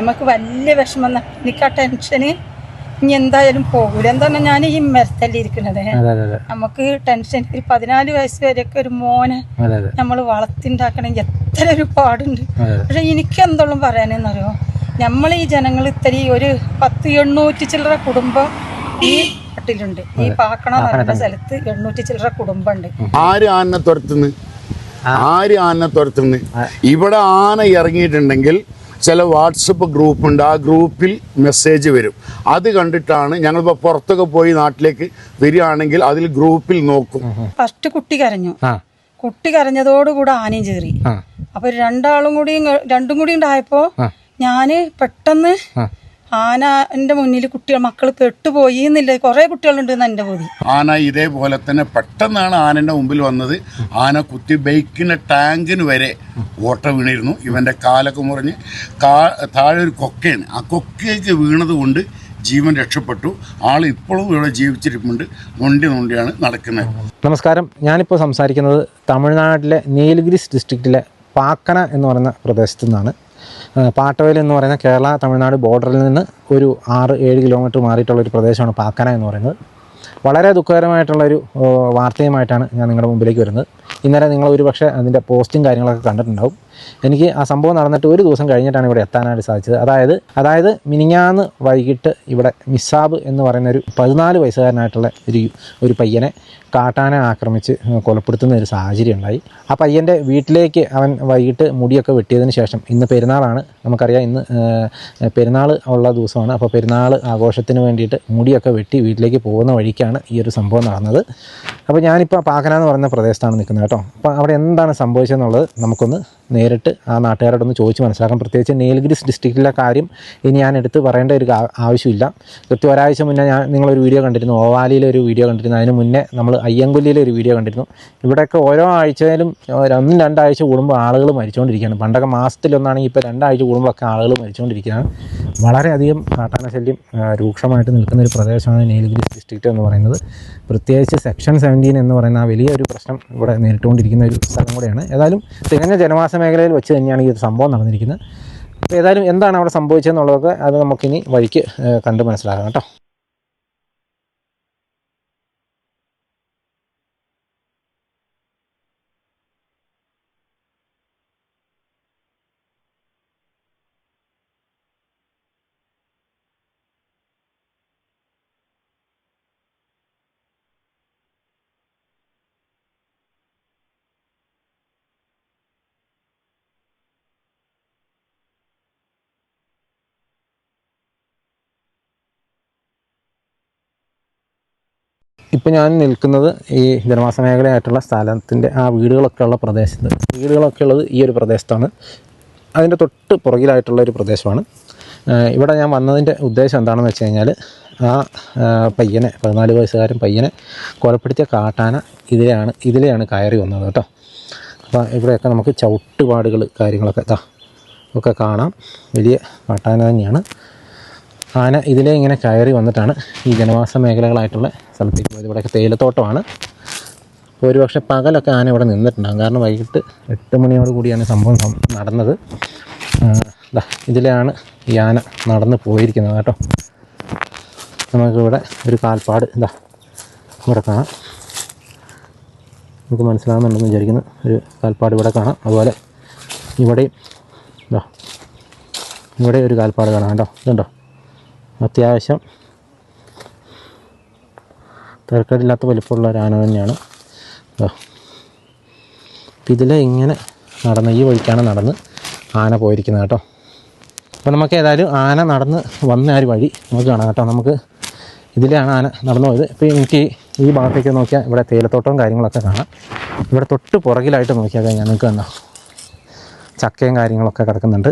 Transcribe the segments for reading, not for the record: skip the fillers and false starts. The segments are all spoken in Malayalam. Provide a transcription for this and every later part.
നമുക്ക് വലിയ വിഷമം. എനിക്ക് ആ ടെൻഷന് ഇനി എന്തായാലും പോകൂല. എന്താണ് ഞാൻ ഈ മരത്തല്ലേ ഇരിക്കുന്നത്, നമുക്ക് ടെൻഷൻ. 14 വയസ്സ് വരെയൊക്കെ ഒരു മോനെ നമ്മൾ വളർത്തിണ്ടാക്കണമെങ്കിൽ എത്ര ഒരു പാടുണ്ട്. പക്ഷെ എനിക്ക് എന്തെങ്കിലും പറയാനെന്നറിയോ, നമ്മൾ ഈ ജനങ്ങൾ ഇത്രയും ഒരു 1000-800 ചില്ലറ കുടുംബം ഈ നാട്ടിലുണ്ട്. ഈ പാക്കണ എന്ന് പറയുന്ന സ്ഥലത്ത് 800 ചില്ലറ കുടുംബമുണ്ട്. ആര് ആന തുരത്തുന്നു ഇവിടെ ആന ഇറങ്ങിയിട്ടുണ്ടെങ്കിൽ ചില വാട്സപ്പ് ഗ്രൂപ്പുണ്ട്, ആ ഗ്രൂപ്പിൽ മെസ്സേജ് വരും. അത് കണ്ടിട്ടാണ് ഞങ്ങളിപ്പോൾ പുറത്തൊക്കെ പോയി നാട്ടിലേക്ക് വരികയാണെങ്കിൽ അതിൽ ഗ്രൂപ്പിൽ നോക്കും. ഫസ്റ്റ് കുട്ടി കരഞ്ഞു. കുട്ടി കരഞ്ഞതോടുകൂടെ ആനയും ചേറി. അപ്പൊ രണ്ടും കൂടി ഉണ്ടായപ്പോ ഞാന് പെട്ടെന്ന് ആനന്റെ മുന്നിൽ മക്കൾ പെട്ടുപോയി എന്നില്ല, കുറെ കുട്ടികളുണ്ട് എന്റെ ബോധി. ആന ഇതേപോലെ തന്നെ പെട്ടെന്നാണ് ആനന്റെ മുമ്പിൽ വന്നത്. ആന കുത്തി ബൈക്കിന്റെ ടാങ്കിന് വരെ ഓട്ട വീണിരുന്നു. ഇവന്റെ കാലൊക്കെ മുറിഞ്ഞ് താഴെ ഒരു കൊക്കയാണ്, ആ കൊക്കയ്ക്ക് വീണത് കൊണ്ട് ജീവൻ രക്ഷപ്പെട്ടു. ആൾ ഇപ്പോഴും ഇവിടെ ജീവിച്ചിരിപ്പുണ്ട്. നൊണ്ടിയാണ് നടക്കുന്നത്. നമസ്കാരം, ഞാനിപ്പോൾ സംസാരിക്കുന്നത് തമിഴ്നാട്ടിലെ നീലഗിരിസ് ഡിസ്ട്രിക്റ്റിലെ പാക്കന എന്ന് പറയുന്ന പ്രദേശത്തു നിന്നാണ്. പാട്ടവയൽ എന്ന് പറയുന്ന കേരള തമിഴ്നാട് ബോർഡറിൽ നിന്ന് ഒരു 6-7 കിലോമീറ്റർ മാറിയിട്ടുള്ളൊരു പ്രദേശമാണ് പാക്കന എന്ന് പറയുന്നത്. വളരെ ദുഃഖകരമായിട്ടുള്ളൊരു വാർത്തയുമായിട്ടാണ് ഞാൻ നിങ്ങളുടെ മുമ്പിലേക്ക് വരുന്നത്. ഇന്നലെ നിങ്ങൾ ഒരുപക്ഷെ അതിൻ്റെ പോസ്റ്റും കാര്യങ്ങളൊക്കെ കണ്ടിട്ടുണ്ടാവും. എനിക്ക് ആ സംഭവം നടന്നിട്ട് ഒരു ദിവസം കഴിഞ്ഞിട്ടാണ് ഇവിടെ എത്താനായിട്ട് സാധിച്ചത്. അതായത് മിനിഞ്ഞാന്ന് വൈകിട്ട് ഇവിടെ മിസാബ് എന്ന് പറയുന്ന ഒരു 14 വയസ്സുകാരനായിട്ടുള്ള ഒരു പയ്യനെ കാട്ടാന ആക്രമിച്ച് കൊലപ്പെടുത്തുന്ന ഒരു സാഹചര്യം ഉണ്ടായി. ആ പയ്യൻ്റെ വീട്ടിലേക്ക് അവൻ വൈകിട്ട് മുടിയൊക്കെ വെട്ടിയതിന് ശേഷം, ഇന്ന് പെരുന്നാളാണ്, നമുക്കറിയാം ഇന്ന് പെരുന്നാൾ ഉള്ള ദിവസമാണ്. അപ്പോൾ പെരുന്നാൾ ആഘോഷത്തിന് വേണ്ടിയിട്ട് മുടിയൊക്കെ വെട്ടി വീട്ടിലേക്ക് പോകുന്ന വഴിക്കാണ് ഈ ഒരു സംഭവം നടന്നത്. അപ്പോൾ ഞാനിപ്പോൾ പാക്കന എന്ന് പറയുന്ന പ്രദേശത്താണ് നിൽക്കുന്നത് കേട്ടോ. അപ്പോൾ അവിടെ എന്താണ് സംഭവിച്ചതെന്നുള്ളത് നമുക്കൊന്ന് നേരിട്ട് ആ നാട്ടുകാരോടൊന്ന് ചോദിച്ച് മനസ്സിലാക്കാം. പ്രത്യേകിച്ച് നീലഗിരിസ് ഡിസ്ട്രിക്റ്റിലെ കാര്യം ഇനി ഞാൻ എടുത്ത് പറയേണ്ട ഒരു ആവശ്യമില്ല. കൃത്യം ഒരാഴ്ച മുന്നേ നിങ്ങളൊരു വീഡിയോ കണ്ടിരുന്നു, ഓവാലിയിലെ ഒരു വീഡിയോ കണ്ടിരുന്നു. അതിന് മുന്നേ നമ്മൾ അയ്യങ്കൊല്ലിയിലെ ഒരു വീഡിയോ കണ്ടിരുന്നു. ഇവിടെയൊക്കെ ഓരോ ആഴ്ചയിലും 1-2 ആഴ്ച കൂടുമ്പോൾ ആളുകൾ മരിച്ചുകൊണ്ടിരിക്കുകയാണ്. പണ്ടൊക്കെ മാസത്തിലൊന്നാണെങ്കിൽ ഇപ്പോൾ 2 ആഴ്ച കൂടുമ്പോഴൊക്കെ ആളുകൾ മരിച്ചുകൊണ്ടിരിക്കുകയാണ്. വളരെയധികം കാട്ടാന ശല്യം രൂക്ഷമായിട്ട് നിൽക്കുന്ന ഒരു പ്രദേശമാണ് നീലഗിരിസ് ഡിസ്ട്രിക്റ്റ് എന്ന് പറയുന്നത്. പ്രത്യേകിച്ച് സെക്ഷൻ 17 എന്ന് പറയുന്ന ആ വലിയൊരു പ്രശ്നം ഇവിടെ നേരിട്ടുകൊണ്ടിരിക്കുന്ന ഒരു സ്ഥലം കൂടെയാണ്. ഏതായാലും തികഞ്ഞ ജനവാസ മേഖലയിൽ വെച്ച് തന്നെയാണ് ഈ ഒരു സംഭവം നടന്നിരിക്കുന്നത്. അപ്പോൾ ഏതായാലും എന്താണ് അവിടെ സംഭവിച്ചതെന്നുള്ളതൊക്കെ അത് നമുക്കിനി വഴിക്ക് കണ്ട് മനസ്സിലാക്കാം കേട്ടോ. ഇപ്പോൾ ഞാൻ നിൽക്കുന്നത് ഈ ജനവാസ മേഖലയായിട്ടുള്ള സ്ഥലത്തിൻ്റെ ആ വീടുകളൊക്കെ ഉള്ളത് ഈ ഒരു പ്രദേശത്താണ്. അതിൻ്റെ തൊട്ട് പുറകിലായിട്ടുള്ളൊരു പ്രദേശമാണ്. ഇവിടെ ഞാൻ വന്നതിൻ്റെ ഉദ്ദേശം എന്താണെന്ന് വെച്ച് കഴിഞ്ഞാൽ, ആ പയ്യനെ 14 വയസ്സുകാരൻ പയ്യനെ കൊലപ്പെടുത്തിയ കാട്ടാന ഇതിലെയാണ് കയറി വന്നത് കേട്ടോ. അപ്പോൾ ഇവിടെയൊക്കെ നമുക്ക് ചവിട്ടുപാടുകൾ കാര്യങ്ങളൊക്കെ ഒക്കെ കാണാം. വലിയ കാട്ടാന തന്നെയാണ്. ആന ഇതിലെ ഇങ്ങനെ കയറി വന്നിട്ടാണ് ഈ ജനവാസ മേഖലകളായിട്ടുള്ള സ്ഥലത്തേക്ക് പോയത്. ഇവിടെയൊക്കെ തേയിലത്തോട്ടമാണ്. അപ്പോൾ ഒരുപക്ഷെ പകലൊക്കെ ആന ഇവിടെ നിന്നിട്ടുണ്ടാകും. കാരണം വൈകിട്ട് 8 മണിയോട് കൂടിയാണ് സംഭവം നടന്നത്. ഇതിലെയാണ് ഈ ആന നടന്ന് പോയിരിക്കുന്നത് കേട്ടോ. നമുക്കിവിടെ ഒരു കാൽപ്പാട് ഇവിടെ കാണാം. നമുക്ക് മനസ്സിലാകുന്നുണ്ടെന്ന് വിചാരിക്കുന്നു. ഒരു കാൽപ്പാട് ഇവിടെ കാണാം. അതുപോലെ ഇവിടെ ഒരു കാൽപ്പാട് കാണാം കേട്ടോ. ഇതുണ്ടോ, അത്യാവശ്യം തിരക്കേടില്ലാത്ത വലിപ്പമുള്ള ഒരു ആന തന്നെയാണ്. ഇതിലെ ഇങ്ങനെ ഈ വഴിക്കാണ് നടന്ന് ആന പോയിരിക്കുന്നത് കേട്ടോ. അപ്പോൾ നമുക്ക് ഏതായാലും ആന നടന്ന് വന്ന ആ ഒരു വഴി നമുക്ക് കാണാം കേട്ടോ. നമുക്ക് ഇതിലെയാണ് ആന നടന്നു പോയത്. ഇപ്പോൾ എനിക്ക് ഈ ഭാഗത്തേക്ക് നോക്കിയാൽ ഇവിടെ തേയിലത്തോട്ടവും കാര്യങ്ങളൊക്കെ കാണാം. ഇവിടെ തൊട്ട് പുറകിലായിട്ട് നോക്കിയാൽ കഴിഞ്ഞാൽ നിങ്ങൾക്ക് കണ്ടോ ചക്കയും കാര്യങ്ങളൊക്കെ കിടക്കുന്നുണ്ട്.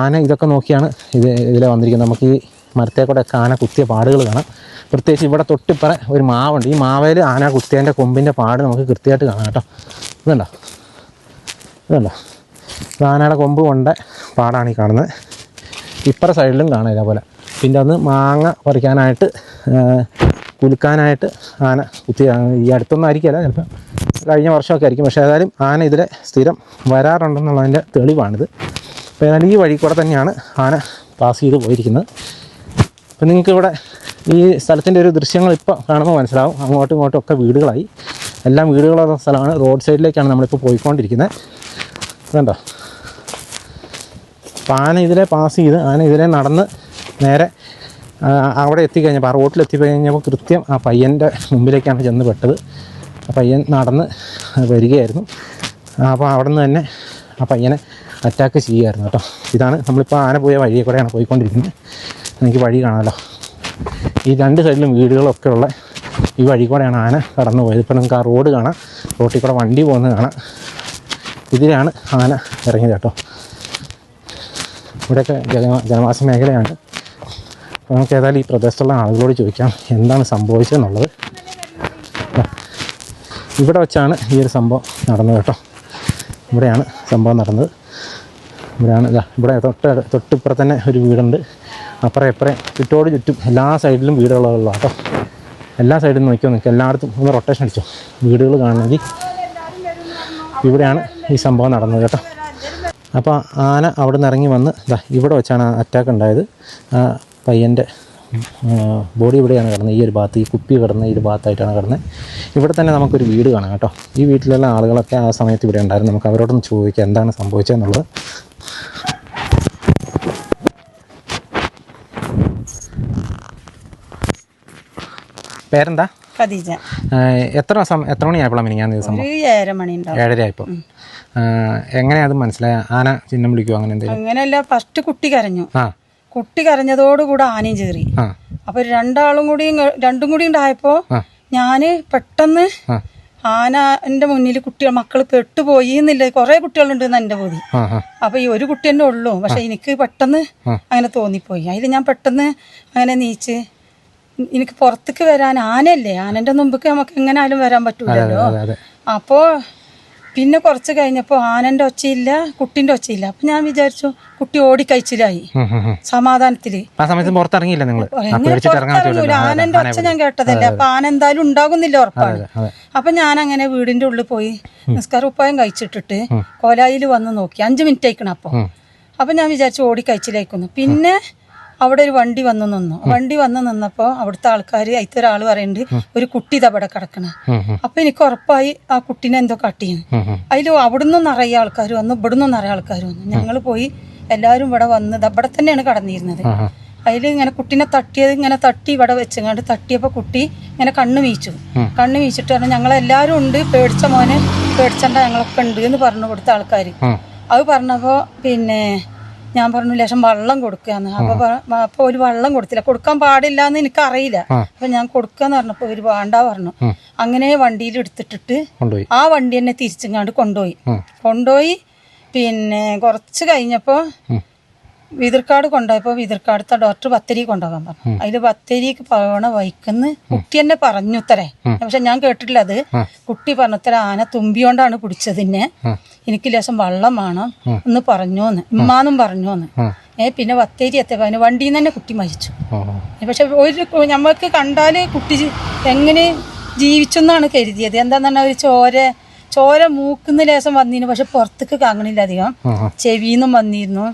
ആന ഇതൊക്കെ നോക്കിയാണ് ഇതിലെ വന്നിരിക്കുന്നത്. നമുക്ക് ഈ മരത്തെ കൂടെ ആന കുത്തിയ പാടുകൾ കാണാം. പ്രത്യേകിച്ച് ഇവിടെ തൊട്ടിപ്പറ ഒരു മാവുണ്ട്. ഈ മാവേൽ ആന കുത്തിയതിൻ്റെ കൊമ്പിൻ്റെ പാട് നമുക്ക് കൃത്യമായിട്ട് കാണാം കേട്ടോ. ഇതുണ്ടോ ആനയുടെ കൊമ്പ് കൊണ്ട പാടാണ് ഈ കാണുന്നത്. ഇപ്പറ സൈഡിലും കാണാം ഇതേപോലെ. പിന്നെ അന്ന് മാങ്ങ പറിക്കാനായിട്ട് കുലുക്കാനായിട്ട് ആന കുത്തി. ഈ അടുത്തൊന്നും ആയിരിക്കില്ല, ചിലപ്പോൾ കഴിഞ്ഞ വർഷമൊക്കെ ആയിരിക്കും. പക്ഷേ ഏതായാലും ആന ഇതിലെ സ്ഥിരം വരാറുണ്ടെന്നുള്ളതിൻ്റെ തെളിവാണിത്. അപ്പോൾ ഏതായാലും ഈ വഴി കൂടെ തന്നെയാണ് ആന പാസ് ചെയ്ത് പോയിരിക്കുന്നത്. അപ്പോൾ നിങ്ങൾക്ക് ഇവിടെ ഈ സ്ഥലത്തിൻ്റെ ഒരു ദൃശ്യങ്ങൾ ഇപ്പോൾ കാണുമ്പോൾ മനസ്സിലാവും. അങ്ങോട്ടും ഇങ്ങോട്ടും ഒക്കെ വീടുകളായി, എല്ലാം വീടുകളുള്ള സ്ഥലമാണ്. റോഡ് സൈഡിലേക്കാണ് നമ്മളിപ്പോൾ പോയിക്കൊണ്ടിരിക്കുന്നത്. അതുകൊണ്ടോ അപ്പോൾ ആന ഇതിലെ പാസ് ചെയ്ത് ആന ഇതിലെ നടന്ന് നേരെ അവിടെ എത്തിക്കഴിഞ്ഞപ്പോൾ, ആ റോട്ടിലെത്തിക്കഴിഞ്ഞപ്പോൾ കൃത്യം ആ പയ്യൻ്റെ മുമ്പിലേക്കാണ് ചെന്ന് പെട്ടത്. ആ പയ്യൻ നടന്ന് വരികയായിരുന്നു. അപ്പോൾ അവിടെ നിന്ന് തന്നെ ആ പയ്യനെ അറ്റാക്ക് ചെയ്യുമായിരുന്നു കേട്ടോ. ഇതാണ് നമ്മളിപ്പോൾ ആന പോയ വഴിയെ കൂടെയാണ് പോയിക്കൊണ്ടിരിക്കുന്നത്. എനിക്ക് വഴി കാണാമല്ലോ, ഈ രണ്ട് സൈഡിലും വീടുകളൊക്കെ ഉള്ള ഈ വഴി കൂടെയാണ് ആന കടന്നു പോയത്. ഇപ്പോൾ നിങ്ങൾക്ക് ആ റോഡ് കാണാം, റോട്ടിൽ കൂടെ വണ്ടി പോകുന്നത് കാണാം. ഇതിലാണ് ആന ഇറങ്ങിയത് കേട്ടോ. ഇവിടെയൊക്കെ ജനവാസ മേഖലയാണ്. അപ്പോൾ നമുക്ക് ഏതായാലും ഈ പ്രദേശത്തുള്ള ആളുകളോട് ചോദിക്കാം എന്താണ് സംഭവിച്ചതെന്നുള്ളത്. ഇവിടെ വെച്ചാണ് ഈ ഒരു സംഭവം നടന്നത് കേട്ടോ. ഇവിടെയാണ് സംഭവം നടന്നത്. ഇവിടെയാണ് ഇവിടെ തൊട്ടിപ്പുറത്ത് തന്നെ ഒരു വീടുണ്ട്. അപ്പുറം ഇപ്പുറം ചുറ്റോട് ചുറ്റും എല്ലാ സൈഡിലും വീടുകളുള്ള കേട്ടോ. എല്ലാ സൈഡിലും നോക്കിയോ നിങ്ങൾക്ക് എല്ലായിടത്തും ഒന്ന് റൊട്ടേഷൻ അടിച്ചോ വീടുകൾ കാണണമെങ്കിൽ. ഇവിടെയാണ് ഈ സംഭവം നടന്നത് കേട്ടോ. അപ്പോൾ ആന അവിടെ നിന്ന് ഇറങ്ങി വന്ന് ഇവിടെ വെച്ചാണ് അറ്റാക്ക് ഉണ്ടായത്. പയ്യൻ്റെ ബോഡി ഇവിടെയാണ് കിടന്നത്, ഈ ഒരു ഭാഗത്ത്, ഈ കുപ്പി കിടന്ന ഈ ഒരു ഭാഗത്തായിട്ടാണ് കിടന്നത്. ഇവിടെ തന്നെ നമുക്കൊരു വീട് കാണാം കേട്ടോ. ഈ വീട്ടിലുള്ള ആളുകളൊക്കെ ആ സമയത്ത് ഇവിടെ ഉണ്ടായിരുന്നു. നമുക്ക് അവരോടൊന്ന് ചോദിക്കാം എന്താണ് സംഭവിച്ചതെന്നുള്ളത്. പേരെന്താ? ഖദീജ. എത്ര മണിയായപ്പോഴാണ് മിനിങ്ങാന്ന് ദിവസം? 7:30 ആയപ്പോൾ. എങ്ങനെയാ അത് മനസ്സിലായ? ആന ചിഹ്നം വിളിക്കുമോ അങ്ങനെ എന്തെങ്കിലും? അങ്ങനെയല്ല, ഫസ്റ്റ് കുട്ടി കരഞ്ഞു. കുട്ടി കരഞ്ഞതോടുകൂടെ ആനയും ചേറി. അപ്പൊ രണ്ടും കൂടി ഉണ്ടായപ്പോ ഞാന് പെട്ടെന്ന് ആനന്റെ മുന്നിൽ മക്കള് പെട്ടുപോയി എന്നില്ല, കുറെ കുട്ടികളുണ്ട് എന്റെ ബോധി. അപ്പൊ ഈ ഒരു കുട്ടി തന്നെ ഉള്ളൂ. പക്ഷെ എനിക്ക് പെട്ടെന്ന് അങ്ങനെ തോന്നിപ്പോയി. അതിൽ ഞാൻ പെട്ടെന്ന് അങ്ങനെ നീച്ച് എനിക്ക് പുറത്തേക്ക് വരാൻ, ആനയല്ലേ, ആനന്റെ മുമ്പ് നമുക്ക് എങ്ങനെയാലും വരാൻ പറ്റൂലല്ലോ. അപ്പോ പിന്നെ കുറച്ച് കഴിഞ്ഞപ്പോ ആനന്റെ ഒച്ചയില്ല, കുട്ടിന്റെ ഒച്ചയില്ല. അപ്പൊ ഞാൻ വിചാരിച്ചു കുട്ടി ഓടിക്കഴിച്ചിലായി. സമാധാനത്തില് ആനന്റെ ഒച്ച ഞാൻ കേട്ടതല്ലേ, അപ്പൊ ആന എന്തായാലും ഉണ്ടാകുന്നില്ല ഉറപ്പാണ്. അപ്പൊ ഞാൻ അങ്ങനെ വീടിന്റെ ഉള്ളിൽ പോയി നിസ്കാരം ഉപ്പായം കഴിച്ചിട്ടിട്ട് കോലായിൽ വന്ന് നോക്കി. 5 മിനിറ്റ് ആയിക്കണം. അപ്പൊ ഞാൻ വിചാരിച്ചു ഓടിക്കഴിച്ചിലായിക്കുന്നു. പിന്നെ അവിടെ ഒരു വണ്ടി വന്ന് നിന്നപ്പോ അവിടുത്തെ ആൾക്കാർ അതിൽ ഒരാൾ പറയുന്നുണ്ട് ഒരു കുട്ടി ഇതവിടെ കിടക്കണ. അപ്പൊ എനിക്ക് ഉറപ്പായി ആ കുട്ടീനെ എന്തോ കട്ടിയെന്ന്. അതിൽ അവിടുന്ന് നിറയെ ആൾക്കാർ വന്നു, ഇവിടുന്ന് നിറയെ ആൾക്കാർ വന്നു. ഞങ്ങൾ പോയി എല്ലാവരും ഇവിടെ വന്ന് ഇവിടെ തന്നെയാണ് കടന്നിരുന്നത്. അതിൽ ഇങ്ങനെ കുട്ടീനെ ഇങ്ങനെ തട്ടി ഇവിടെ വെച്ചങ്ങാണ്ട് തട്ടിയപ്പോ കുട്ടി ഇങ്ങനെ കണ്ണ് വീച്ചിട്ട് പറഞ്ഞു ഞങ്ങളെല്ലാരും ഉണ്ട്, പേടിച്ച മോനെ പേടിച്ചണ്ട, ഞങ്ങളൊക്കെ ഉണ്ട് എന്ന് പറഞ്ഞു കൊടുത്ത ആൾക്കാർ. അത് പറഞ്ഞപ്പോ പിന്നെ ഞാൻ പറഞ്ഞു ലേശം വെള്ളം കൊടുക്കാന്ന്. അപ്പൊ ഒരു വെള്ളം കൊടുത്തില്ല, കൊടുക്കാൻ പാടില്ല എന്ന് എനിക്കറിയില്ല. അപ്പൊ ഞാൻ കൊടുക്കാന്ന് പറഞ്ഞപ്പോ ഒരു വേണ്ട പറഞ്ഞു. അങ്ങനെ വണ്ടിയിൽ എടുത്തിട്ടിട്ട് ആ വണ്ടി തന്നെ തിരിച്ചങ്ങാണ്ട് കൊണ്ടുപോയി. പിന്നെ കുറച്ച് കഴിഞ്ഞപ്പോ വിതിർക്കാട് കൊണ്ടുപോയപ്പോ വിതിർക്കാടത്തെ ഡോക്ടർ ബത്തേരി കൊണ്ടുപോകാൻ പറഞ്ഞു. അതില് ബത്തേരിക്ക് പോകണ വൈക്കുന്ന് കുട്ടി എന്നെ പറഞ്ഞു ഉത്തരേ. പക്ഷെ ഞാൻ കേട്ടിട്ടില്ല അത്. കുട്ടി പറഞ്ഞുത്തര ആന തുമ്പിയോണ്ടാണ് പിടിച്ചതിന്നെ, എനിക്ക് ലേശം വെള്ളം വേണം എന്ന് പറഞ്ഞോന്ന്, ഉമ്മാന്നും പറഞ്ഞോന്ന്. പിന്നെ ബത്തേരി എത്തിയപ്പോ അതിന് വണ്ടിയിൽ നിന്ന് തന്നെ കുട്ടി മരിച്ചു. പക്ഷെ നമ്മൾക്ക് കണ്ടാല് കുട്ടി എങ്ങനെ ജീവിച്ചെന്നാണ് കരുതിയത്. എന്താന്ന് പറഞ്ഞാൽ ഒരു ചോര മൂക്കുന്ന ലേശം വന്നിരുന്നു, പക്ഷെ പുറത്തേക്ക് കാങ്ങണില്ല അധികം, ചെവിന്നും വന്നിരുന്നു.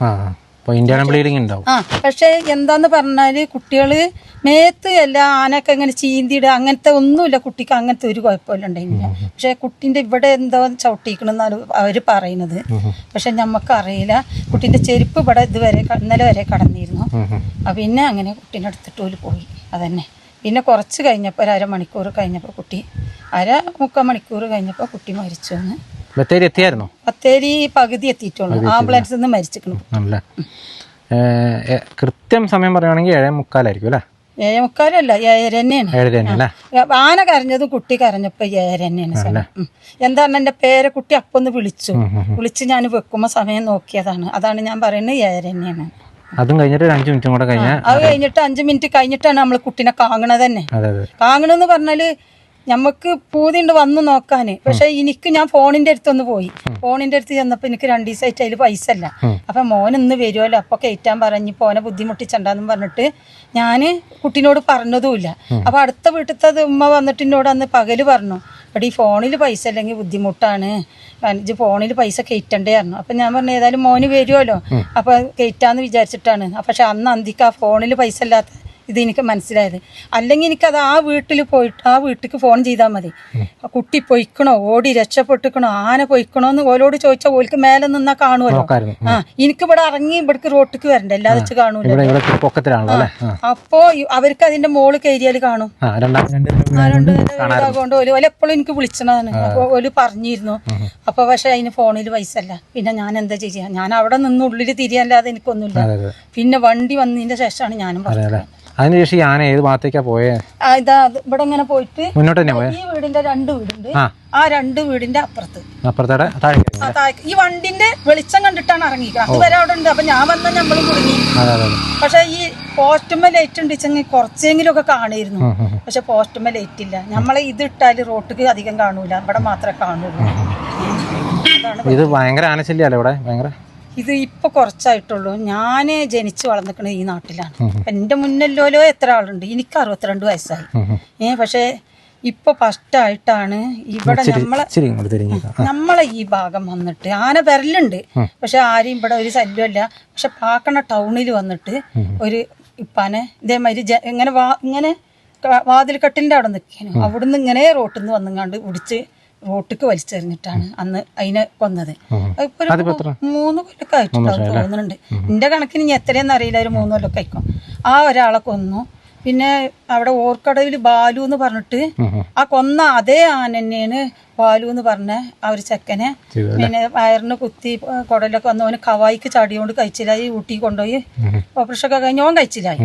പക്ഷെ എന്താന്ന് പറഞ്ഞാല് കുട്ടികള് മേത്ത് എല്ലാ ആനൊക്കെ ഇങ്ങനെ ചീന്തിയിടുക അങ്ങനത്തെ ഒന്നുമില്ല. കുട്ടിക്ക് അങ്ങനത്തെ ഒരു കുഴപ്പമില്ല ഉണ്ടായിരുന്നില്ല. പക്ഷെ കുട്ടീന്റെ ഇവിടെ എന്തോ ചവിട്ടിക്കണെന്നാണ് അവര് പറയുന്നത്. പക്ഷെ ഞമ്മക്ക് അറിയില്ല. കുട്ടീന്റെ ചെരുപ്പ് ഇവിടെ ഇന്നലെ വരെ കടന്നിരുന്നു. പിന്നെ അങ്ങനെ കുട്ടീനെ എടുത്തിട്ട് പോയി. അതന്നെ. പിന്നെ കുറച്ച് കഴിഞ്ഞപ്പോൾ 1/2 മണിക്കൂർ കഴിഞ്ഞപ്പോൾ കുട്ടി 1/2-3 മണിക്കൂർ കഴിഞ്ഞപ്പോൾ കുട്ടി മരിച്ചു. ബത്തേരി എത്തിയായിരുന്നോ? ബത്തേരി പകുതി എത്തിയിട്ടുള്ളൂ. ആംബുലൻസിൽ നിന്ന് മരിച്ചിരിക്കുന്നു. കൃത്യം സമയം പറയുകയാണെങ്കിൽ 7:45 ആയിരിക്കും അല്ലേ? 7:45 അല്ല, 7:30 തന്നെയാണ്. ആന കരഞ്ഞതും കുട്ടി കരഞ്ഞപ്പോ 7:30 തന്നെയാണ്. എന്താ പറഞ്ഞ എന്റെ പേരക്കുട്ടി അപ്പൊന്ന് വിളിച്ച് ഞാൻ വെക്കുമ്പോ സമയം നോക്കിയതാണ്. അതാണ് ഞാൻ പറയുന്നത് 7:30 തന്നെയാണ്. അതും കഴിഞ്ഞിട്ട് 5 മിനിറ്റും കൂടെ അത് കഴിഞ്ഞിട്ട് 5 മിനിറ്റ് കഴിഞ്ഞിട്ടാണ് നമ്മള് കുട്ടീനെ കാങ്ങണത് തന്നെ. കാങ്ങണെന്ന് പറഞ്ഞാല് ഞമ്മക്ക് പൂതിണ്ട് വന്ന് നോക്കാന്. പക്ഷെ എനിക്ക് ഞാൻ ഫോണിന്റെ അടുത്തൊന്ന് പോയി. ഫോണിന്റെ അടുത്ത് ചെന്നപ്പോ എനിക്ക് 2 ദിവസമായിട്ട് അതിൽ പൈസ അല്ല. അപ്പൊ മോൻ ഇന്ന് വരുമല്ലോ, അപ്പൊ കയറ്റാൻ പറഞ്ഞ് പോനെ ബുദ്ധിമുട്ടിച്ചണ്ടെന്ന് പറഞ്ഞിട്ട് ഞാന് കുട്ടീനോട് പറഞ്ഞതുമില്ല. അപ്പൊ അടുത്ത വീട്ടിലത്തെ ഉമ്മ വന്നിട്ട് എന്നോട് അന്ന് പകല് പറഞ്ഞു ഇവിടെ ഈ ഫോണിൽ പൈസ അല്ലെങ്കിൽ ബുദ്ധിമുട്ടാണ്, ഇജ്ജ് ഫോണിൽ പൈസ കയറ്റണ്ടേ പറഞ്ഞു. അപ്പം ഞാൻ പറഞ്ഞു ഏതായാലും മോന് വരുമല്ലോ, അപ്പോൾ കയറ്റാന്ന് വിചാരിച്ചിട്ടാണ്. പക്ഷെ അന്ന് അന്തിക്ക് ആ ഫോണിൽ പൈസ ഇല്ലാത്ത ഇത് എനിക്ക് മനസ്സിലായത്. അല്ലെങ്കിൽ എനിക്കത് ആ വീട്ടിൽ പോയിട്ട് ആ വീട്ടിലേക്ക് ഫോൺ ചെയ്താൽ മതി. കുട്ടി പൊയ്ക്കണോ, ഓടി രക്ഷപ്പെട്ടിക്കണോ, ആന പൊയ്ക്കണോ എന്ന് ഓലോട് ചോദിച്ചാൽ ഓൽക്ക് മേലെ നിന്നാ കാണുമല്ലോ. ആ എനിക്ക് ഇവിടെ ഇറങ്ങി ഇവിടേക്ക് റോട്ടിക്ക് വരണ്ട, എല്ലാ വെച്ച് കാണൂല. അപ്പോ അവർക്ക് അതിന്റെ മോള് കയറിയാൽ കാണും. കൊണ്ട് ഓല് എപ്പോഴും എനിക്ക് വിളിച്ചതാണ്. അപ്പൊ ഓല് പറഞ്ഞിരുന്നു. അപ്പൊ പക്ഷെ അതിന് ഫോണിൽ പൈസ അല്ല. പിന്നെ ഞാൻ എന്താ ചെയ്യാ, ഞാൻ അവിടെ നിന്ന് ഉള്ളിൽ തിരിയല്ലാതെ എനിക്കൊന്നുമില്ല. പിന്നെ വണ്ടി വന്നതിന്റെ ശേഷമാണ് ഞാനും പറഞ്ഞത്. അതിനുശേഷം ഞാൻ ഏത് ഭാഗത്തേക്കാ പോയേ? ഇതാ ഇവിടെ ഇങ്ങനെ പോയിട്ട് മുന്നോട്ട് തന്നെ പോയ ഈ വീടിന്റെ 2 വീടുണ്ട്. ആ 2 വീടിന്റെ അപ്പുറത്തോടെ ഈ വണ്ടിന്റെ വെളിച്ചം കണ്ടിട്ടാണ് ഇറങ്ങിക്കുക. അതുവരെ അവിടെ ഉണ്ട്. അപ്പൊ ഞാൻ വന്ന നമ്മളും കുടുങ്ങി. പക്ഷെ ഈ പോസ്റ്റുമ്മ ലൈറ്റ് ഉണ്ടെങ്കിൽ കുറച്ചെങ്കിലും ഒക്കെ കാണുമായിരുന്നു. പക്ഷെ പോസ്റ്റുമ്മ ലൈറ്റ് ഇല്ല. നമ്മളെ ഇത് ഇട്ടാല് റോട്ടിക്ക് അധികം കാണൂല, ഇവിടെ മാത്രമേ കാണുള്ളൂ. ഇത് ഭയങ്കര ആനശല്യല്ലേ ഇവിടെ? ഭയങ്കര ഇത് ഇപ്പൊ കുറച്ചായിട്ടുള്ളൂ. ഞാൻ ജനിച്ചു വളർന്നിരിക്കുന്നത് ഈ നാട്ടിലാണ്. എന്റെ മുന്നിലോലോ എത്ര ആളുണ്ട്. എനിക്ക് 62 വയസ്സായി. പക്ഷെ ഇപ്പൊ ഫസ്റ്റായിട്ടാണ് ഇവിടെ നമ്മളെ ഈ ഭാഗം വന്നിട്ട് ആന വരലുണ്ട്. പക്ഷെ ആരെയും ഇവിടെ ഒരു ശല്യമല്ല. പക്ഷെ പാക്കണ ടൗണിൽ വന്നിട്ട് ഒരു ഇപ്പാനെ ഇതേമാതിരി ഇങ്ങനെ വാതിൽ കട്ടിലിന്റെ അവിടെ നിൽക്കാനും അവിടുന്ന് ഇങ്ങനെ റോട്ടിൽ നിന്ന് വന്നുങ്ങാണ്ട് പിടിച്ച് റോട്ടിക്ക് വലിച്ചെറിഞ്ഞിട്ടാണ് അന്ന് അതിനെ കൊന്നത്. ഇപ്പൊ 3 കൊല്ലൊക്കെ ആയിട്ടുണ്ടാവും തോന്നുന്നുണ്ട്. എന്റെ കണക്കിന് ഇനി എത്രയെന്ന് അറിയില്ല, ഒരു 3 കൊല്ലൊക്കെ ആയിക്കും. ആ ഒരാളെ കൊന്നു. പിന്നെ അവിടെ ഓർക്കടവിൽ ബാലു എന്ന് പറഞ്ഞിട്ട് ആ കൊന്ന അതേ ആന തന്നെയാണ് ബാലു എന്ന് പറഞ്ഞ ആ ഒരു ചെക്കനെ പിന്നെ വയറിന് കുത്തി കുടലൊക്കെ വന്ന് അവന് കവായിക്ക് ചാടിയോണ്ട് കഴിച്ചിലായി. ഊട്ടി കൊണ്ടുപോയി ഓപ്പറേഷനൊക്കെ കഴിഞ്ഞ് ഓൻ കഴിച്ചിലായി.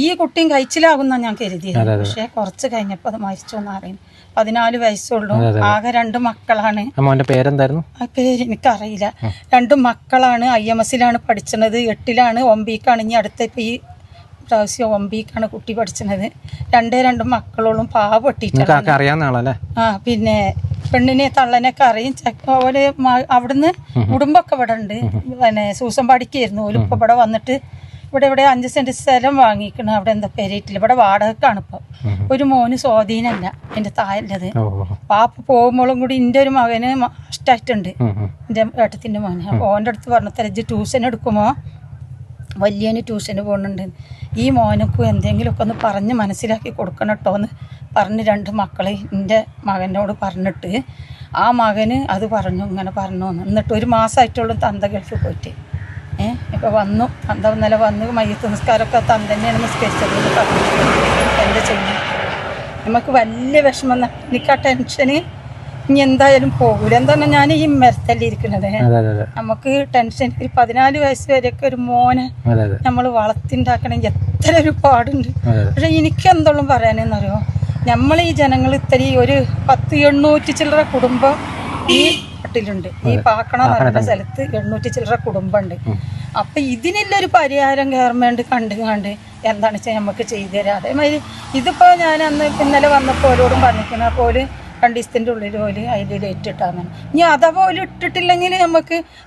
ഈ കുട്ടിയും കഴിച്ചിലാകുന്ന ഞാൻ കരുതിയത്. പക്ഷെ കുറച്ച് കഴിഞ്ഞപ്പോ അത് മരിച്ചു എന്ന് അറിയുന്നു. 14 വയസ്സുള്ളൂ. ആകെ 2 മക്കളാണ്. പേരെന്തായിരുന്നു? ആ പേര് എനിക്കറിയില്ല. 2 മക്കളാണ്. IMS-ലാണ് പഠിച്ചത്. 8ലാണ്. 9ക്കാണ്. ഇനി അടുത്ത ഇപ്പൊ ഈ പ്രാവശ്യം 9ക്കാണ് കുട്ടി പഠിച്ചത്. 2 മക്കളോളും പാവപ്പെട്ടിട്ടാണ്. പിന്നെ പെണ്ണിനെ തള്ളനൊക്കെ അറിയും. ഓല് അവിടുന്ന് കുടുംബമൊക്കെ ഇവിടെ ഉണ്ട്. പിന്നെ സൂസമ്പാടിക്കായിരുന്നു. ഓല് ഇപ്പൊ ഇവിടെ വന്നിട്ട് ഇവിടെ 5 സെന്റ് സ്ഥലം വാങ്ങിക്കണം. അവിടെ എന്താ പേരിട്ടില്ല. ഇവിടെ വാടകക്കാണ് ഇപ്പൊ. ഒരു മോന് സ്വാധീനമല്ല എന്റെ താഴെയുള്ളത്. പാപ്പ പോകുമ്പോഴും കൂടി എന്റെ ഒരു മകന് ഇഷ്ടമായിട്ടുണ്ട്, എന്റെ ഏട്ടത്തിന്റെ മോന്. അപ്പൊ ഓൻ്റെ അടുത്ത് പറഞ്ഞു തരജ് ട്യൂഷൻ എടുക്കുമോ, വലിയന് ട്യൂഷന് പോകുന്നുണ്ട്, ഈ മോനക്കും എന്തെങ്കിലുമൊക്കെ ഒന്ന് പറഞ്ഞ് മനസ്സിലാക്കി കൊടുക്കണം കേട്ടോ എന്ന് പറഞ്ഞ് 2 മക്കളെ എൻ്റെ മകനോട് പറഞ്ഞിട്ട് ആ മകന് അത് പറഞ്ഞു, ഇങ്ങനെ പറഞ്ഞു. എന്നിട്ട് 1 മാസമായിട്ടുള്ളൂ തന്ത ഗൾഫിൽ പോയിട്ട്. ഇപ്പൊ വന്നു. തന്ത ഇന്നലെ വന്ന് മയ്യത്ത് നിസ്കാരമൊക്കെ തന്ത തന്നെയാണ് നിസ്കരിച്ചത് എന്ന് പറഞ്ഞു. എന്താ ചെയ്യും, നമുക്ക് വലിയ വിഷമം. എനിക്ക് ആ ടെൻഷന് ഇനി എന്തായാലും പോകൂല. എന്താ പറഞ്ഞാൽ ഞാൻ ഈ മരത്തല്ലേ ഇരിക്കുന്നത്. നമുക്ക് ടെൻഷൻ. 14 വയസ്സ് വരെയൊക്കെ ഒരു മോനെ നമ്മൾ വളർത്തിണ്ടാക്കണമെങ്കിൽ എത്ര ഒരു പാടുണ്ട്. പക്ഷെ എനിക്ക് എന്തെങ്കിലും പറയാനെന്നറിയോ, നമ്മൾ ഈ ജനങ്ങൾ ഇത്രയും ഒരു 10-800 ചില്ലറ കുടുംബം ഈ ണ്ട്. ഈ പാക്കണ പറഞ്ഞ സ്ഥലത്ത് 800 ചില്ലറ കുടുംബമുണ്ട്. അപ്പൊ ഇതിനുള്ളൊരു പരിഹാരം ഗവൺമെന്റ് കണ്ടുകാണ്ട് എന്താണ് വെച്ചാൽ നമുക്ക് ചെയ്തു തരാം. അതേമാതിരി ഇതിപ്പോ ഞാൻ അന്ന് ഇന്നലെ വന്നപ്പോൾ ഓരോടും പറഞ്ഞിരിക്കണം. അപ്പോൾ 2 ദിവസത്തിന്റെ ഉള്ളിൽ ഓല് അതിൽ ലേറ്റ് ഇട്ടാങ്ങനെ. ഇനി അഥവാ ഓല് ഇട്ടിട്ടില്ലെങ്കിൽ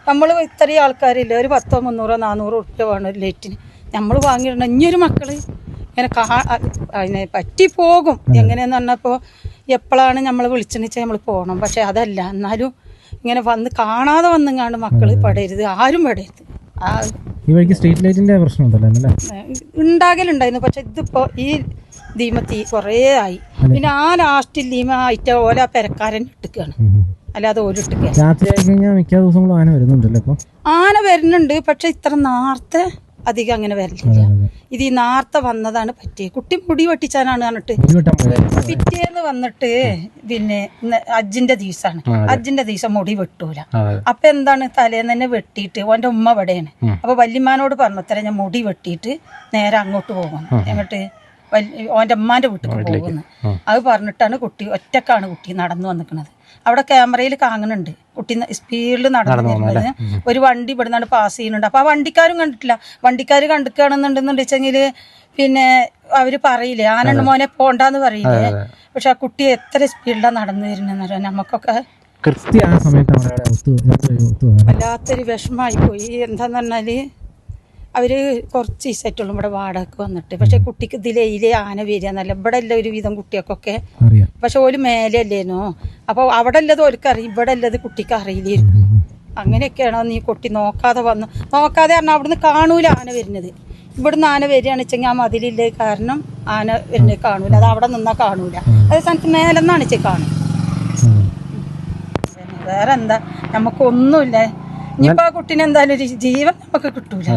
നമ്മൾ ഇത്രയും ആൾക്കാരില്ല, ഒരു 100, 300, 400 ഉറുപ്പിക വേണം ഒരു ലേറ്റിന്. നമ്മൾ വാങ്ങിയിടണം. ഇനിയൊരു മക്കള് ഇങ്ങനെ അതിനെ പറ്റി പോകും. എങ്ങനെയാന്ന് പറഞ്ഞപ്പോൾ എപ്പോഴാണ് നമ്മൾ വിളിച്ചെന്ന് വെച്ചാൽ നമ്മൾ പോകണം. പക്ഷെ അതല്ല, എന്നാലും ഇങ്ങനെ വന്ന് കാണാതെ വന്നുങ്ങാണ്ട് മക്കള് പെടരുത്, ആരും പെടരുത്. സ്ട്രീറ്റ് ലൈറ്റിന്റെ പ്രശ്നം ഉണ്ടാകലുണ്ടായിരുന്നു. പക്ഷെ ഇതിപ്പോ ഈ ദീമത്തി കുറേ ആയി. പിന്നെ ആ ലാസ്റ്റിൽ ദീമ ആയിട്ട് ഓല പെരക്കാരൻ ഇട്ടുകയാണ്, അല്ലാതെ ഓലിട്ടുക. ആന വരുന്നുണ്ട്. പക്ഷെ ഇത്ര നേരത്തെ അധികം അങ്ങനെ വരില്ല. ഇത് ഈ നേരത്തെ വന്നതാണ് പറ്റിയത്. കുട്ടി മുടി വെട്ടിച്ചാനാണ് പറഞ്ഞിട്ട് പിറ്റേന്ന് വന്നിട്ട് പിന്നെ അജ്ജിന്റെ ദിവസമാണ്. അജ്ജിന്റെ ദിവസം മുടി വെട്ടൂല. അപ്പൊ എന്താണ്, തലേന്ന് തന്നെ വെട്ടിയിട്ട് ഓന്റെ ഉമ്മ ഇവിടെയാണ്. അപ്പൊ വല്യമ്മാനോട് പറഞ്ഞത്ര ഞാൻ മുടി വെട്ടിയിട്ട് നേരെ അങ്ങോട്ട് പോകുന്നു. എന്നിട്ട് ഓന്റെ ഉമ്മാന്റെ വീട്ടിൽ പോകുന്നു. അത് പറഞ്ഞിട്ടാണ് കുട്ടി ഒറ്റക്കാണ് കുട്ടി നടന്നു വന്നിക്കുന്നത്. അവിടെ ക്യാമറയിൽ കാണുന്നുണ്ട് കുട്ടി സ്പീഡിൽ നടന്നു വരുന്നത്. ഒരു വണ്ടി ഇവിടെ നിന്നാണ് പാസ് ചെയ്യുന്നുണ്ട്. അപ്പൊ ആ വണ്ടിക്കാരും കണ്ടിട്ടില്ല. വണ്ടിക്കാർ കണ്ടിക്കുകയാണെന്നുണ്ടെന്നുണ്ടെച്ചെങ്കിൽ പിന്നെ അവര് പറയില്ലേ ആനണ്ട് മോനെ പോണ്ടാന്ന് പറയില്ലേ. പക്ഷെ ആ കുട്ടി എത്ര സ്പീഡിലാണ് നടന്നു വരുന്നതെന്ന് പറയാൻ നമുക്കൊക്കെ വല്ലാത്തൊരു വിഷമായി പോയി. എന്താന്ന് പറഞ്ഞാല് അവര് കുറച്ച് ദിവസമായിട്ടുള്ളൂ ഇവിടെ വാടകയ്ക്ക് വന്നിട്ട്. പക്ഷെ കുട്ടിക്ക് ഇതിലെ ആന വരിക എന്നല്ല, ഇവിടെ അല്ല ഒരു വിധം കുട്ടികൾക്കൊക്കെ. പക്ഷെ ഓല് മേലെ അല്ലേനോ, അപ്പോൾ അവിടെ അല്ലത് ഓർക്ക് അറിയും, ഇവിടെ അല്ലത് കുട്ടിക്ക് അറിയില്ലായിരുന്നു. അങ്ങനെയൊക്കെയാണോ നീ കുട്ടി നോക്കാതെ വന്നു. നോക്കാതെ പറഞ്ഞാൽ അവിടുന്ന് കാണൂല ആന വരുന്നത്. ഇവിടുന്ന് ആന വരികയാണെന്ന് വെച്ചെങ്കിൽ ആ മതിലില്ലേ കാരണം ആന വരുന്നത് കാണൂല. അത് അവിടെ നിന്നാൽ കാണൂല. അതേ സ്ഥാനത്ത് മേലെന്നാണ് വെച്ചാൽ കാണും. വേറെ എന്താ, നമുക്കൊന്നുമില്ല. ഇനിയിപ്പോ ആ കുട്ടീനെ എന്തായാലും ഒരു ജീവൻ നമുക്ക് കിട്ടൂല.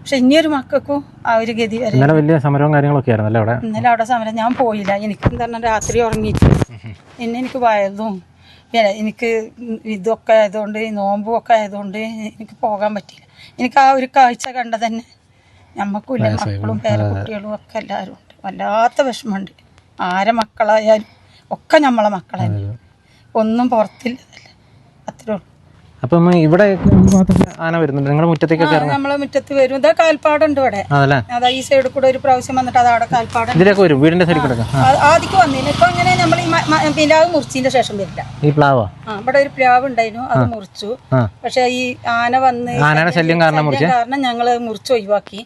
പക്ഷെ ഇനിയൊരു മക്കൾക്കും ആ ഒരു ഗതി വരെ. വലിയ സമരവും കാര്യങ്ങളൊക്കെ ആയിരുന്നല്ലോ അവിടെ. ഇന്നലെ അവിടെ സമരം ഞാൻ പോയില്ല. എനിക്ക് എന്താ പറഞ്ഞാൽ രാത്രി ഉറങ്ങിയിട്ട് പിന്നെ എനിക്ക് വയതും എനിക്ക് ഇതൊക്കെ ആയതുകൊണ്ട് നോമ്പും ഒക്കെ ആയതുകൊണ്ട് എനിക്ക് പോകാൻ പറ്റിയില്ല. എനിക്ക് ആ ഒരു കാഴ്ച കണ്ട തന്നെ നമ്മൾക്കില്ല, മക്കളും പേരക്കുട്ടികളും ഒക്കെ എല്ലാവരും ഉണ്ട്. വല്ലാത്ത വിഷമമുണ്ട്. ആരെ മക്കളായാലും ഒക്കെ നമ്മളെ മക്കളായാലും ഒന്നും പുറത്തില്ല, അത്രേ ഉള്ളൂ. അപ്പം ഇവിടെ ആന വരുന്നുണ്ട് നിങ്ങളുടെ മുറ്റത്തേക്കൊക്കെ? നമ്മളെ മുറ്റത്ത് വരും. ഇതാ കാൽപ്പാടുണ്ട് ഇവിടെ. അതാ ഈ സൈഡിൽ കൂടെ ഒരു പ്രാവശ്യം വന്നിട്ട് അത് അവിടെ കാൽപ്പാട് ഇതിലേക്ക് വരും, വീടിന്റെ സൈഡിൽ കൂടെ ആദ്യം വന്നിരുന്നു. ഇപ്പൊ അങ്ങനെ നമ്മൾ ഈ പ്ലാവ് മുറിച്ചതിന്റെ ശേഷം വരില്ല. ഈ പ്ലാവാ? ഇവിടെ ഒരു പ്ലാവ് ഉണ്ടായിരുന്നു, അത് മുറിച്ചു. പക്ഷെ ഈ ആന വന്ന് ശല്യം കാരണം ഞങ്ങള് മുറിച്ചൊഴിവാക്കി.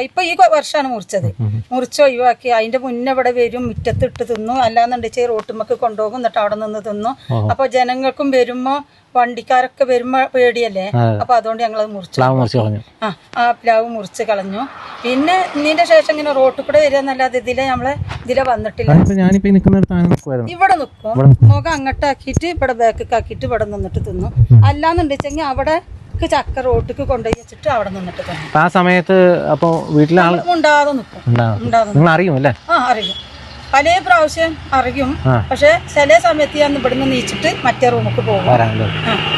ഇപ്പൊ ഈ വർഷമാണ് മുറിച്ചത്. മുറിച്ചൊഴിവാക്കി. അതിന്റെ മുന്നേ ഇവിടെ വരും, മുറ്റത്തിട്ട് തിന്നു. അല്ലാന്നുണ്ടെങ്കിൽ റോട്ടുമ്മക്ക് കൊണ്ടുപോകും, എന്നിട്ട് അവിടെ നിന്ന് തിന്നു. അപ്പൊ ജനങ്ങൾക്കും വരുമ്പോ വണ്ടിക്കാരൊക്കെ വരുമ്പോ പേടിയല്ലേ, അപ്പൊ അതുകൊണ്ട് ഞങ്ങൾ മുറിച്ചു ആ പ്ലാവ് മുറിച്ച് കളഞ്ഞു. പിന്നെ ഇതിന്റെ ശേഷം ഇങ്ങനെ റോട്ടിൽ കൂടെ വരിക എന്നല്ലാതെ ഇതിലെ വന്നിട്ടില്ല. ഇവിടെ നിൽക്കും, മുഖം അങ്ങോട്ടാക്കിയിട്ട് ഇവിടെ ബാക്കൊക്കെ ആക്കിയിട്ട് ഇവിടെ നിന്നിട്ട് തിന്നു. അല്ലാന്നുണ്ടെച്ചെങ്കിൽ അവിടെ ചക്ക റോട്ടിക്ക് കൊണ്ടുപോയി വെച്ചിട്ട് അവിടെ നിന്നിട്ട് തിന്നു. ആ സമയത്ത് അപ്പൊ വീട്ടിലെ ഉണ്ടാതെ നിൽക്കും. അറിയും, പല പ്രാവശ്യം അറിയും. പക്ഷെ ചില സമയത്ത് ഞാൻ ഇവിടുന്ന് നീച്ചിട്ട് മറ്റേ റൂമിലേക്ക് പോകും.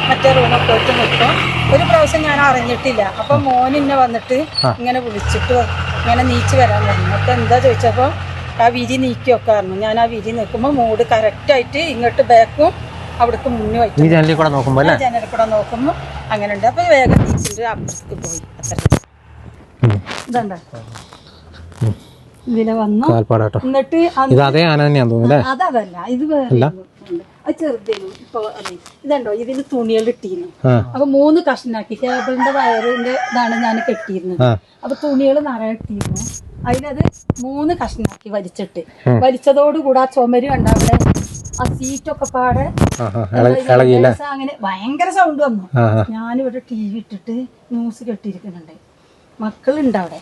മറ്റേ റൂമിൽ പോയിട്ട് നിൽക്കും. ഒരു പ്രാവശ്യം ഞാൻ അറിഞ്ഞിട്ടില്ല. അപ്പൊ മോനിന്നെ വന്നിട്ട് ഇങ്ങനെ വിളിച്ചിട്ട് ഇങ്ങനെ നീച്ച് വരാൻ പറഞ്ഞു. അപ്പൊ എന്താ ചോദിച്ചപ്പോ ആ വിരി നീക്കി വെക്കാറുണ്ട്. ഞാൻ ആ വിരി നിൽക്കുമ്പോൾ മൂട് കറക്റ്റായിട്ട് ഇങ്ങോട്ട് ബാക്കും അവിടേക്ക് മുന്നേ വയ്ക്കും. ജനലിൽ കൂടെ നോക്കുമ്പോൾ അങ്ങനെ ഉണ്ട്. അപ്പൊ വേഗം നീച്ചിട്ട് അപ്പുറത്തേക്ക് പോയി. അത്ര ഇതണ്ട ഇതിലെ വന്നു. എന്നിട്ട് അതല്ല, ഇത് വേറെ ചെറുതേനു. ഇപ്പൊ ഇതുണ്ടോ, ഇതിന് തുണികൾ ഇട്ടിരുന്നു. അപ്പൊ 3 കഷ്ണാക്കി ടേബിളിന്റെ വയറിന്റെ ഇതാണ് ഞാൻ കെട്ടിയിരുന്നത്. അപ്പൊ തുണികൾ നിറയെ ഇട്ടിരുന്നു. അതിലത് 3 കഷ്ണാക്കി വലിച്ചതോടുകൂടെ ആ ചുമര് കണ്ടവിടെ ആ സീറ്റൊക്കെ പാടെ അങ്ങനെ ഭയങ്കര സൗണ്ട് വന്നു. ഞാനിവിടെ TV ഇട്ടിട്ട് ന്യൂസ് കെട്ടിയിരിക്കുന്നുണ്ട്. മക്കളുണ്ട് അവിടെ.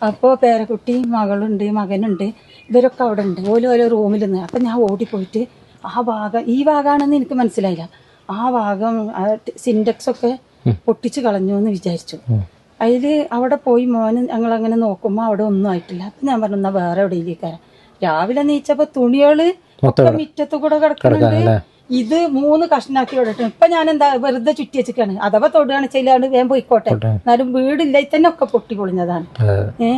അപ്പോൾ പേരക്കുട്ടി മകളുണ്ട്, മകനുണ്ട്, ഇവരൊക്കെ അവിടെ ഉണ്ട്. ഓരോ റൂമിൽ നിന്ന്. അപ്പം ഞാൻ ഓടിപ്പോയിട്ട് ആ ഭാഗം, ഈ ഭാഗമാണെന്ന് എനിക്ക് മനസ്സിലായില്ല, ആ ഭാഗം സിൻഡെക്സ് ഒക്കെ പൊട്ടിച്ച് കളഞ്ഞു എന്ന് വിചാരിച്ചു. അതിൽ അവിടെ പോയി മോന് ഞങ്ങളങ്ങനെ നോക്കുമ്പോൾ അവിടെ ഒന്നും ആയിട്ടില്ല. അപ്പം ഞാൻ പറഞ്ഞു എന്നാൽ വേറെ എവിടെയിലേക്കാരാ. രാവിലെ നീച്ചപ്പോൾ തുണികൾ ഒക്കെ മുറ്റത്ത് കൂടെ കിടക്കുന്നുണ്ട്. ഇത് 3 കഷ്ണാക്കി വിടട്ടെ. ഇപ്പൊ ഞാൻ എന്താ വെറുതെ ചുറ്റി വെച്ചിട്ടാണ്. അഥവാ തൊടുകയാണ് ചെയ്യലാണ് വേഗം പോയിക്കോട്ടെ. എന്നാലും വീടില്ല തന്നെ ഒക്കെ പൊട്ടി പൊളിഞ്ഞതാണ്.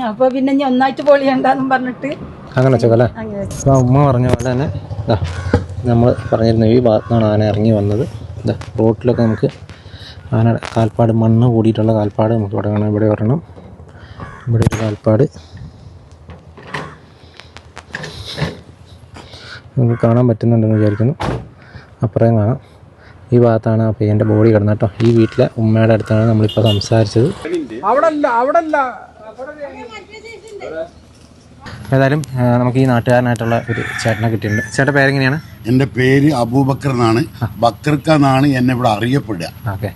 അപ്പൊ പിന്നെ ഞാൻ ഒന്നായിട്ട് പൊളിയണ്ടെന്നും പറഞ്ഞിട്ട് അങ്ങനെ ഉമ്മ പറഞ്ഞ പോലെ തന്നെ നമ്മൾ പറഞ്ഞിരുന്നു ഈ ഭാഗത്താണ് ആന ഇറങ്ങി വന്നത്. റോട്ടിലൊക്കെ നമുക്ക് ആന കാൽപ്പാട്, മണ്ണ് കൂടിയിട്ടുള്ള കാൽപ്പാട് നമുക്ക് ഇവിടെ കാണാം. ഇവിടെ വരണം, ഇവിടെ ഒരു കാൽപ്പാട് നമുക്ക് കാണാൻ പറ്റുന്നുണ്ടെന്ന് വിചാരിക്കുന്നു. അപ്പുറം കാണാം. ഈ ഭാഗത്താണ് ആ പയ്യൻ്റെ ബോഡി കിടന്നത് കേട്ടോ. ഈ വീട്ടിലെ ഉമ്മയുടെ അടുത്താണ് നമ്മളിപ്പോൾ സംസാരിച്ചത്. ഏതായാലും നമുക്ക് ഈ നാട്ടുകാരനായിട്ടുള്ള ഒരു ചേട്ടനെ കിട്ടിയിട്ടുണ്ട്. ചേട്ടൻ്റെ പേരെങ്ങനെയാണ്? എൻ്റെ പേര് അബൂബക്കർ എന്നാണ്. ബക്കർക്ക എന്നാണ് എന്നെ ഇവിടെ അറിയപ്പെടുക. ഓക്കെ.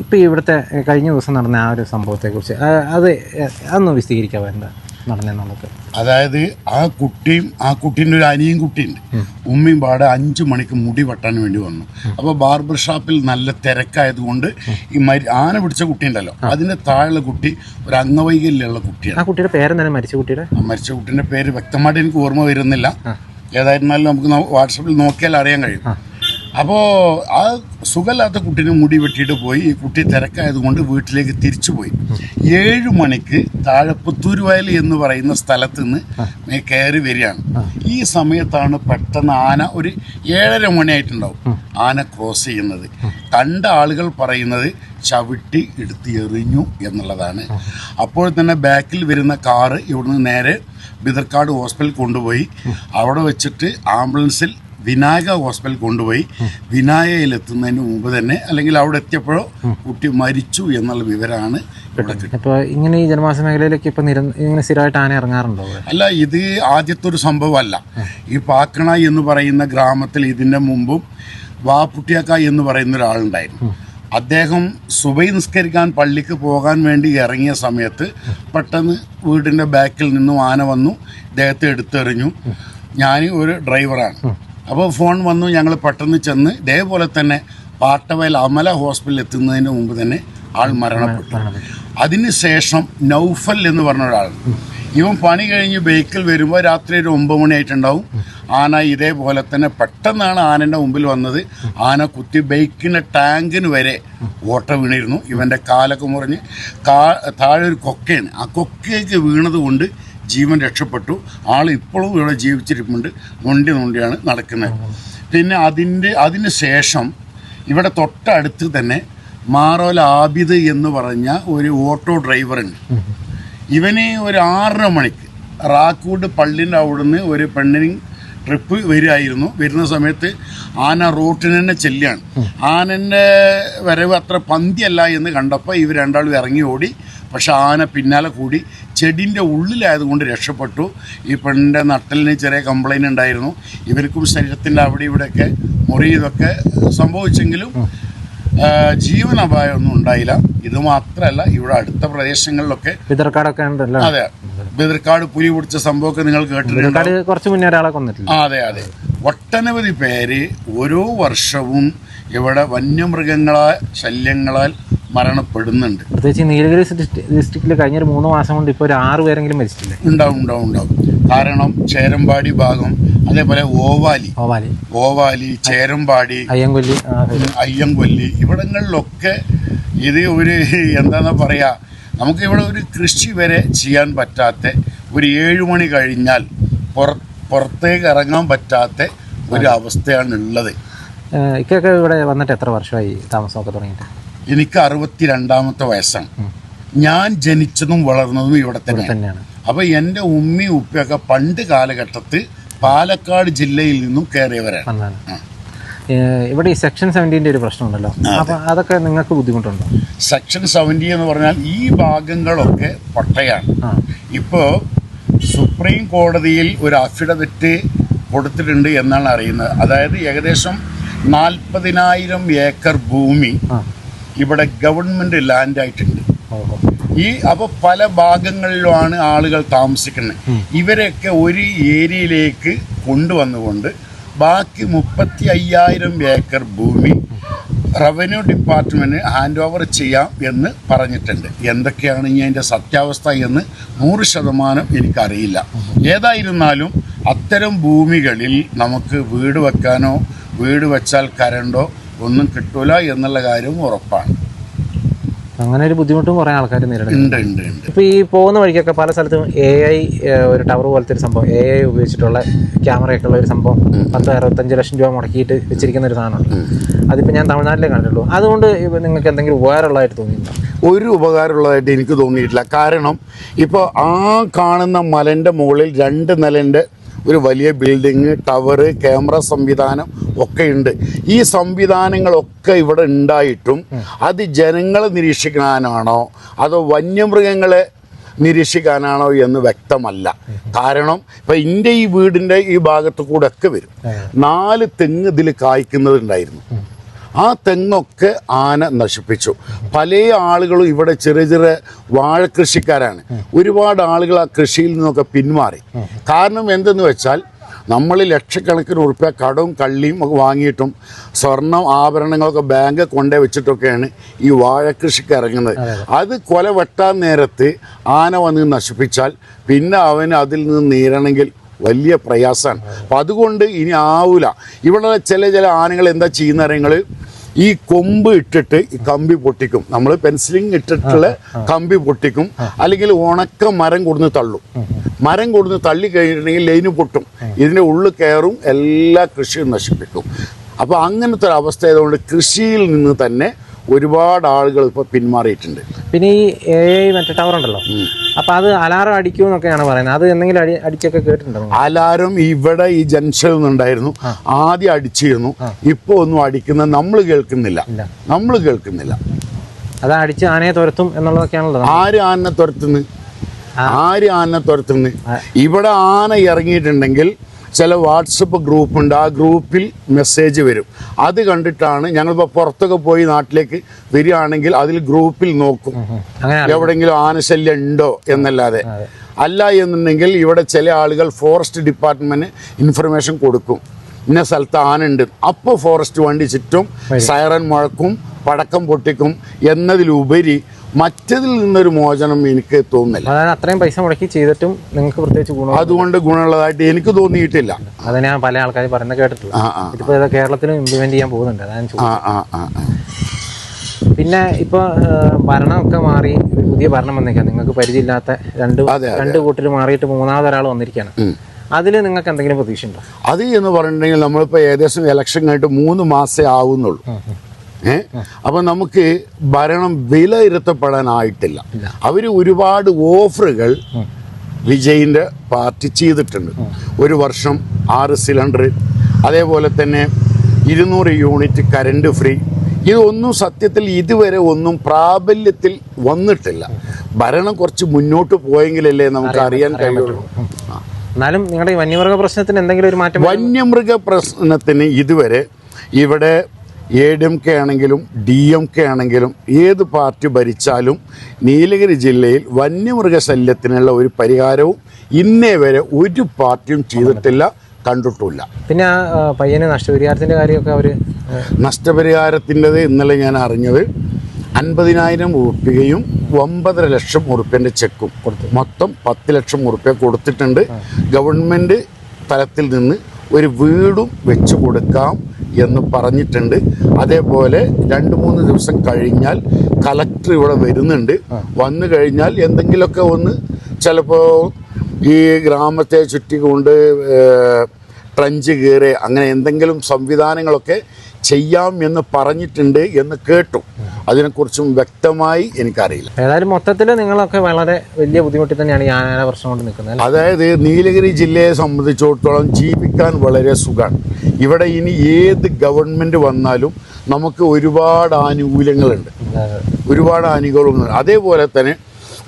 ഇപ്പം ഇവിടുത്തെ കഴിഞ്ഞ ദിവസം നടന്ന ആ ഒരു സംഭവത്തെക്കുറിച്ച് അതൊന്ന് വിശദീകരിക്കാമോ? എന്താ നടന്നെന്നുള്ളത്? അതായത് ആ കുട്ടീൻ്റെ ഒരു അനിയും കുട്ടിയുണ്ട്. ഉമ്മയും പാടെ 5 മണിക്ക് മുടി വെട്ടാൻ വേണ്ടി വന്നു. അപ്പോൾ ബാർബർ ഷാപ്പിൽ നല്ല തിരക്കായതുകൊണ്ട് ഈ ആന പിടിച്ച കുട്ടി ഉണ്ടല്ലോ, അതിന്റെ താഴെയുള്ള കുട്ടി ഒരു അംഗവൈകല്യമുള്ള കുട്ടിയാണ്. ആ കുട്ടിയുടെ പേരെന്താണ്? മരിച്ച കുട്ടിയുടെ പേര് വ്യക്തമായിട്ട് എനിക്ക് ഓർമ്മ വരുന്നില്ല. ഏതായിരുന്നാലും നമുക്ക് വാട്സപ്പിൽ നോക്കിയാൽ അറിയാൻ കഴിയും. അപ്പോൾ ആ സുഖമില്ലാത്ത കുട്ടീനെ മുടി വെട്ടിയിട്ട് പോയി. ഈ കുട്ടി തിരക്കായതുകൊണ്ട് വീട്ടിലേക്ക് തിരിച്ചു പോയി. 7 മണിക്ക് താഴെ പുത്തൂരുവയൽ എന്ന് പറയുന്ന സ്ഥലത്ത് നിന്ന് കയറി വരികയാണ്. ഈ സമയത്താണ് പെട്ടെന്ന് ആന ഒരു 7:30 മണിയായിട്ടുണ്ടാവും ആന ക്രോസ് ചെയ്യുന്നത്. കണ്ട ആളുകൾ പറയുന്നത് ചവിട്ടി എടുത്ത് എറിഞ്ഞു എന്നുള്ളതാണ്. അപ്പോൾ തന്നെ ബാക്കിൽ വരുന്ന കാറ് ഇവിടുന്ന് നേരെ ബിദർക്കാട് ഹോസ്പിറ്റലിൽ കൊണ്ടുപോയി അവിടെ വെച്ചിട്ട് ആംബുലൻസിൽ വിനായക ഹോസ്പിറ്റൽ കൊണ്ടുപോയി. വിനായകയിലെത്തുന്നതിന് മുമ്പ് തന്നെ, അല്ലെങ്കിൽ അവിടെ എത്തിയപ്പോഴോ കുട്ടി മരിച്ചു എന്നുള്ള വിവരമാണ് ഇവിടെ കിട്ടുന്നത്. ഇപ്പോൾ ഇങ്ങനെ ഈ ജനവാസ മേഖലയിലേക്ക് ഇപ്പം ഇങ്ങനെ സ്ഥിരമായിട്ട് ആന ഇറങ്ങാറുണ്ടോ? അല്ല, ഇത് ആദ്യത്തെ ഒരു സംഭവമല്ല. ഈ പാക്കണ എന്ന് പറയുന്ന ഗ്രാമത്തിൽ ഇതിൻ്റെ മുമ്പും വാപ്പുട്ടിയാക്ക എന്ന് പറയുന്ന ഒരാളുണ്ടായിരുന്നു. അദ്ദേഹം സുബൈ നിസ്കരിക്കാൻ പള്ളിക്ക് പോകാൻ വേണ്ടി ഇറങ്ങിയ സമയത്ത് പെട്ടെന്ന് വീടിൻ്റെ ബാക്കിൽ നിന്നും ആന വന്നു, ഇദ്ദേഹത്തെ എടുത്തെറിഞ്ഞു. ഞാൻ ഒരു ഡ്രൈവറാണ്. അപ്പോൾ ഫോൺ വന്നു, ഞങ്ങൾ പെട്ടെന്ന് ചെന്ന് ഇതേപോലെ തന്നെ പാട്ടവയൽ അമല ഹോസ്പിറ്റലിൽ എത്തുന്നതിന് മുമ്പ് തന്നെ ആൾ മരണപ്പെട്ടു. അതിനുശേഷം നൗഫൽ എന്ന് പറഞ്ഞ ഒരാൾ, ഇവൻ പണി കഴിഞ്ഞ് ബൈക്കിൽ വരുമ്പോൾ രാത്രി ഒരു 9 മണിയായിട്ടുണ്ടാവും. ആന ഇതേപോലെ തന്നെ പെട്ടെന്നാണ് ആനൻ്റെ മുമ്പിൽ വന്നത്. ആന കുത്തി ബൈക്കിൻ്റെ ടാങ്കിന് വരെ ഓട്ട വീണിരുന്നു. ഇവൻ്റെ കാലൊക്കെ മുറിഞ്ഞ് താഴെ ഒരു കൊക്കയാണ്, ആ കൊക്കയ്ക്ക് വീണത് കൊണ്ട് ജീവൻ രക്ഷപ്പെട്ടു. ആൾ ഇപ്പോഴും ഇവിടെ ജീവിച്ചിരിപ്പുണ്ട്. നൊണ്ടിയാണ് നടക്കുന്നത്. പിന്നെ അതിന് ശേഷം ഇവിടെ തൊട്ടടുത്ത് തന്നെ മാറോല ആബിദ് എന്ന് പറഞ്ഞ ഒരു ഓട്ടോ ഡ്രൈവറുണ്ട്. ഇവന് ഒരു 6:30 മണിക്ക് റാക്കൂട് പള്ളിൻ്റെ അവിടുന്ന് ഒരു പെണ്ണിന് ട്രിപ്പ് വരികയായിരുന്നു. വരുന്ന സമയത്ത് ആന റോട്ടിന് തന്നെ ചെല്ലുകയാണ്. ആനൻ്റെ വരവ് അത്ര പന്തിയല്ല എന്ന് കണ്ടപ്പോൾ ഇവർ രണ്ടാളും ഇറങ്ങി ഓടി. പക്ഷെ ആന പിന്നാലെ കൂടി ചെടിൻ്റെ ഉള്ളിലായതുകൊണ്ട് രക്ഷപ്പെട്ടു. ഈ പെണ്ണിൻ്റെ നട്ടലിന് ചെറിയ കംപ്ലൈൻറ്റ് ഉണ്ടായിരുന്നു. ഇവർക്കും ശരീരത്തിൻ്റെ അവിടെ ഇവിടെയൊക്കെ മുറി ഇതൊക്കെ സംഭവിച്ചെങ്കിലും ജീവൻ അപായമൊന്നും ഉണ്ടായില്ല. ഇത് മാത്രമല്ല, ഇവിടെ അടുത്ത പ്രദേശങ്ങളിലൊക്കെ ബിദർക്കാടൊക്കെ ഉണ്ടല്ലോ. അതെ, ബിദർക്കാട് പുലി പിടിച്ച സംഭവമൊക്കെ നിങ്ങൾ കേട്ടിട്ടുണ്ട്. കുറച്ച് മുന്നേ ഒരാളെ കൊന്നിട്ടില്ല. അതെ. ഒട്ടനവധി പേര് ഓരോ വർഷവും ഇവിടെ വന്യമൃഗങ്ങളാൽ ശല്യങ്ങളാൽ മരണപ്പെടുന്നുണ്ട്. പ്രത്യേകിച്ച് നീലഗിരി ഡിസ്ട്രിക്റ്റിൽ കഴിഞ്ഞ ഒരു 3 മാസം കൊണ്ട് ഇപ്പോൾ ഒരു 6 പേരെങ്കിലും മരിച്ചിട്ടില്ലേ? ഉണ്ടാവും. കാരണം ചേരമ്പാടി ഭാഗം, അതേപോലെ ഓവാലി, ചേരമ്പാടി, അയ്യങ്കൊല്ലി ഇവിടങ്ങളിലൊക്കെ ഇത് ഒരു എന്താണെന്ന് പറയാ, നമുക്കിവിടെ ഒരു കൃഷി വരെ ചെയ്യാൻ പറ്റാത്ത, ഒരു 7 മണി കഴിഞ്ഞാൽ പുറത്തേക്ക് ഇറങ്ങാൻ പറ്റാത്ത ഒരു അവസ്ഥയാണ് ഉള്ളത്. ഇക്കൊക്കെ ഇവിടെ വന്നിട്ട് എത്ര വർഷമായി താമസമൊക്കെ തുടങ്ങിയിട്ട്? എനിക്ക് 62ാമത്തെ വയസ്സാണ്. ഞാൻ ജനിച്ചതും വളർന്നതും ഇവിടെ തന്നെയാണ്. അപ്പോൾ എൻ്റെ ഉമ്മി ഉപ്പയൊക്കെ പണ്ട് കാലഘട്ടത്തിൽ പാലക്കാട് ജില്ലയിൽ നിന്നും കയറിയവരാണ്. ഇവിടെ ഈ സെക്ഷൻ 70 ഒരു പ്രശ്നമുണ്ടല്ലോ, അപ്പോൾ അതൊക്കെ നിങ്ങൾക്ക് ബുദ്ധിമുട്ടുണ്ടോ? സെക്ഷൻ 70 എന്ന് പറഞ്ഞാൽ ഈ ഭാഗങ്ങളൊക്കെ പട്ടയാണ്. ഇപ്പോൾ സുപ്രീം കോടതിയിൽ ഒരു അഫിഡവിറ്റ് കൊടുത്തിട്ടുണ്ട് എന്നാണ് അറിയുന്നത്. അതായത് ഏകദേശം 40,000 ഏക്കർ ഭൂമി ഇവിടെ ഗവൺമെൻറ് ലാൻഡായിട്ടുണ്ട്. അപ്പോൾ പല ഭാഗങ്ങളിലുമാണ് ആളുകൾ താമസിക്കുന്നത്. ഇവരെയൊക്കെ ഒരു ഏരിയയിലേക്ക് കൊണ്ടുവന്നുകൊണ്ട് ബാക്കി 35,000 ഏക്കർ ഭൂമി റവന്യൂ ഡിപ്പാർട്ട്മെൻറ്റിന് ഹാൻഡ് ഓവർ ചെയ്യാം എന്ന് പറഞ്ഞിട്ടുണ്ട്. എന്തൊക്കെയാണ് ഇനി അതിൻ്റെ സത്യാവസ്ഥ എന്ന് 100% എനിക്കറിയില്ല. ഏതായിരുന്നാലും അത്തരം ഭൂമികളിൽ നമുക്ക് വീട് വെക്കാനോ വീട് വെച്ചാൽ കരണ്ടോ ഒന്നും കിട്ടൂല എന്നുള്ള കാര്യവും ഉറപ്പാണ്. അങ്ങനെ ഒരു ബുദ്ധിമുട്ടും കുറേ ആൾക്കാർ നേരിടുന്നുണ്ട്. ഉണ്ട്. ഇപ്പോൾ ഈ പോകുന്ന വഴിക്കൊക്കെ പല സ്ഥലത്തും AI ഒരു ടവർ പോലത്തെ ഒരു സംഭവം, AI ഉപയോഗിച്ചിട്ടുള്ള ക്യാമറയൊക്കെ ഉള്ള ഒരു സംഭവം 10-65 ലക്ഷം രൂപ മുടക്കിയിട്ട് വെച്ചിരിക്കുന്ന ഒരു സാധനമുണ്ട്. അതിപ്പോൾ ഞാൻ തമിഴ്നാട്ടിലേ കണ്ടിട്ടുള്ളൂ. അതുകൊണ്ട് നിങ്ങൾക്ക് എന്തെങ്കിലും ഉപകാരമുള്ളതായിട്ട് തോന്നിയിട്ടുണ്ടോ? ഒരു ഉപകാരമുള്ളതായിട്ട് എനിക്ക് തോന്നിയിട്ടില്ല. കാരണം ഇപ്പോൾ ആ കാണുന്ന മലൻ്റെ മുകളിൽ 2 നിലൻ്റെ ഒരു വലിയ ബിൽഡിങ്, ടവറ്, ക്യാമറ സംവിധാനം ഒക്കെ ഉണ്ട്. ഈ സംവിധാനങ്ങളൊക്കെ ഇവിടെ ഉണ്ടായിട്ടും അത് ജനങ്ങളെ നിരീക്ഷിക്കാനാണോ അതോ വന്യമൃഗങ്ങളെ നിരീക്ഷിക്കാനാണോ എന്ന് വ്യക്തമല്ല. കാരണം ഇപ്പം എൻ്റെ ഈ വീടിൻ്റെ ഈ ഭാഗത്ത് കൂടെ ഒക്കെ വരും. 4 തെങ്ങ് ഇതിൽ കായ്ക്കുന്നതുണ്ടായിരുന്നു. ആ തെങ്ങൊക്കെ ആന നശിപ്പിച്ചു. പല ആളുകളും ഇവിടെ ചെറിയ ചെറിയ വാഴക്കൃഷിക്കാരാണ്. ഒരുപാട് ആളുകൾ ആ കൃഷിയിൽ നിന്നൊക്കെ പിന്മാറി. കാരണം എന്തെന്ന് വെച്ചാൽ നമ്മൾ ലക്ഷക്കണക്കിന് ഉറുപ്പ്യ കടവും കള്ളിയും ഒക്കെ വാങ്ങിയിട്ടും സ്വർണം ആഭരണങ്ങളൊക്കെ ബാങ്ക് കൊണ്ടേ വെച്ചിട്ടൊക്കെയാണ് ഈ വാഴക്കൃഷിക്ക് ഇറങ്ങുന്നത്. അത് കൊല വെട്ടാൻ നേരത്ത് ആന വന്ന് നശിപ്പിച്ചാൽ പിന്നെ അവന് അതിൽ നിന്ന് നീരണമെങ്കിൽ വലിയ പ്രയാസമാണ്. അപ്പം അതുകൊണ്ട് ഇനി ആവൂല. ഇവിടെ ചില ആനകൾ എന്താ ചെയ്യുന്ന അറിയങ്ങൾ, ഈ കൊമ്പ് ഇട്ടിട്ട് ഈ കമ്പി പൊട്ടിക്കും. നമ്മൾ പെൻസിലിങ് ഇട്ടിട്ടുള്ള കമ്പി പൊട്ടിക്കും. അല്ലെങ്കിൽ ഉണക്ക മരം കൊടുന്ന് തള്ളും. മരം കൊടുന്ന് തള്ളി കഴിഞ്ഞിട്ടുണ്ടെങ്കിൽ ലൈന് പൊട്ടും. ഇതിൻ്റെ ഉള്ളിൽ കയറും, എല്ലാ കൃഷിയും നശിപ്പിക്കും. അപ്പോൾ അങ്ങനത്തെ ഒരു അവസ്ഥ ആയതുകൊണ്ട് കൃഷിയിൽ നിന്ന് തന്നെ ഒരുപാട് ആളുകൾ ഇപ്പോൾ പിന്മാറിയിട്ടുണ്ട്. പിന്നെ ഈ AI മറ്റേ ടവർ ഉണ്ടല്ലോ, അപ്പോൾ അത് അലാറം അടിക്കുമെന്നൊക്കെയാണ് പറയുന്നത്. അത് എന്തെങ്കിലും അടിച്ചൊക്കെ കേട്ടിട്ടുണ്ടോ? അലാറം ഇവിടെ ഈ ജംഗ്ഷനിൽ നിന്നുണ്ടായിരുന്നു, ആദ്യം അടിച്ചിരുന്നു. ഇപ്പോൾ ഒന്നും അടിക്കുന്ന നമ്മൾ കേൾക്കുന്നില്ല. അത് അടിച്ച് ആനയെ തുരത്തും എന്നുള്ളതൊക്കെയാണല്ലോ. ആര് ആനനെ തുരത്തുന്നു? ഇവിടെ ആന ഇറങ്ങിയിട്ടുണ്ടെങ്കിൽ ചില വാട്സപ്പ് ഗ്രൂപ്പുണ്ട്, ആ ഗ്രൂപ്പിൽ മെസ്സേജ് വരും. അത് കണ്ടിട്ടാണ് ഞങ്ങളിപ്പോൾ പുറത്തൊക്കെ പോയി നാട്ടിലേക്ക് വരികയാണെങ്കിൽ അതിൽ ഗ്രൂപ്പിൽ നോക്കും എവിടെയെങ്കിലും ആനശല്യം ഉണ്ടോ എന്നല്ലാതെ. അല്ല എന്നുണ്ടെങ്കിൽ ഇവിടെ ചില ആളുകൾ ഫോറസ്റ്റ് ഡിപ്പാർട്ട്മെൻറ്റ് ഇൻഫർമേഷൻ കൊടുക്കും, ഇന്ന സ്ഥലത്ത് ആന ഉണ്ട്. അപ്പോൾ ഫോറസ്റ്റ് വണ്ടി ചുറ്റും സൈറൻ മുഴക്കും, പടക്കം പൊട്ടിക്കും എന്നതിലുപരി മറ്റതിൽ നിന്നൊരു മോചനം എനിക്ക് തോന്നുന്നില്ല. അതായത് അത്രയും പൈസ മുടക്കി ചെയ്തിട്ടും നിങ്ങൾക്ക് പ്രത്യേകിച്ച് ഗുണം അതുകൊണ്ട് ഗുണമുള്ളതായിട്ട് എനിക്ക് തോന്നിയിട്ടില്ല. അത് ഞാൻ പല ആൾക്കാർ പറയുന്നത് കേട്ടിട്ടുള്ളൂ. ഇതിപ്പോൾ ഇത് കേരളത്തിലും ഇംപ്ലിമെന്റ് ചെയ്യാൻ പോകുന്നുണ്ട്, അതാണ്. പിന്നെ ഇപ്പോൾ ഭരണമൊക്കെ മാറി ഒരു പുതിയ ഭരണം വന്നേക്കാം. നിങ്ങൾക്ക് പരിചയമില്ലാത്ത രണ്ട് കൂട്ടർ മാറിയിട്ട് മൂന്നാമതൊരാൾ വന്നിരിക്കുകയാണ്. അതിൽ നിങ്ങൾക്ക് എന്തെങ്കിലും പ്രതീക്ഷ ഉണ്ടോ? അത് എന്ന് പറഞ്ഞിട്ടുണ്ടെങ്കിൽ നമ്മളിപ്പോൾ ഏകദേശം ഇലക്ഷൻ കഴിഞ്ഞിട്ട് 3 മാസമേ ആവുന്നുള്ളൂ. അപ്പം നമുക്ക് ഭരണം വിലയിരുത്തപ്പെടാനായിട്ടില്ല. അവർ ഒരുപാട് ഓഫറുകൾ വിജയിൻ്റെ പാർട്ടി ചെയ്തിട്ടുണ്ട്. ഒരു വർഷം 6 സിലിണ്ടർ, അതേപോലെ തന്നെ 200 യൂണിറ്റ് കറണ്ട് ഫ്രീ. ഇതൊന്നും സത്യത്തിൽ ഇതുവരെ ഒന്നും പ്രാബല്യത്തിൽ വന്നിട്ടില്ല. ഭരണം കുറച്ച് മുന്നോട്ട് പോയെങ്കിലല്ലേ നമുക്ക് അറിയാൻ കഴിയുള്ളൂ. എന്നാലും നിങ്ങളുടെ വന്യമൃഗ പ്രശ്നത്തിന് എന്തെങ്കിലും ഒരു മാറ്റം? വന്യമൃഗ പ്രശ്നത്തിന് ഇതുവരെ ഇവിടെ ADMK ആണെങ്കിലും DMK ആണെങ്കിലും ഏത് പാർട്ടി ഭരിച്ചാലും നീലഗിരി ജില്ലയിൽ വന്യമൃഗശല്യത്തിനുള്ള ഒരു പരിഹാരവും ഇന്നേ വരെ ഒരു പാർട്ടിയും ചെയ്തിട്ടില്ല, കണ്ടിട്ടില്ല. പിന്നെ പയ്യന് നഷ്ടപരിഹാരത്തിൻ്റെ കാര്യമൊക്കെ അവർ നഷ്ടപരിഹാരത്തിൻ്റെത് ഇന്നലെ ഞാൻ അറിഞ്ഞത് 50,000 ഉറുപ്പികയും 9.5 ലക്ഷം ഉറുപ്പ്യൻ്റെ ചെക്കും കൊടുത്തു. മൊത്തം 10 ലക്ഷം ഉറുപ്പ്യ കൊടുത്തിട്ടുണ്ട്. ഗവൺമെൻറ് തലത്തിൽ നിന്ന് ഒരു വീടും വെച്ച് കൊടുക്കാം എന്ന് പറഞ്ഞിട്ടുണ്ട്. അതേപോലെ 2-3 ദിവസം കഴിഞ്ഞാൽ കളക്ടർ ഇവിടെ വരുന്നുണ്ട്. വന്നു കഴിഞ്ഞാൽ എന്തെങ്കിലുമൊക്കെ ഒന്ന് ചിലപ്പോൾ ഈ ഗ്രാമത്തെ ചുറ്റിക്കൊണ്ട് ട്രഞ്ച് കയറി അങ്ങനെ എന്തെങ്കിലും സംവിധാനങ്ങളൊക്കെ ചെയ്യാം എന്ന് പറഞ്ഞിട്ടുണ്ട് എന്ന് കേട്ടു. അതിനെക്കുറിച്ചും വ്യക്തമായി എനിക്കറിയില്ല. ഏതായാലും മൊത്തത്തിൽ നിങ്ങളൊക്കെ വളരെ വലിയ ബുദ്ധിമുട്ടിൽ തന്നെയാണ് ഈ ആന പ്രശ്നം കൊണ്ട് നിൽക്കുന്നത്. അതായത് നീലഗിരി ജില്ലയെ സംബന്ധിച്ചിടത്തോളം ജീവിക്കാൻ വളരെ സുഖമാണ്. ഇവിടെ ഇനി ഏത് ഗവൺമെൻറ് വന്നാലും നമുക്ക് ഒരുപാട് ആനുകൂല്യങ്ങളുണ്ട്, ഒരുപാട് ആനുകൂല്യങ്ങളുണ്ട്. അതേപോലെ തന്നെ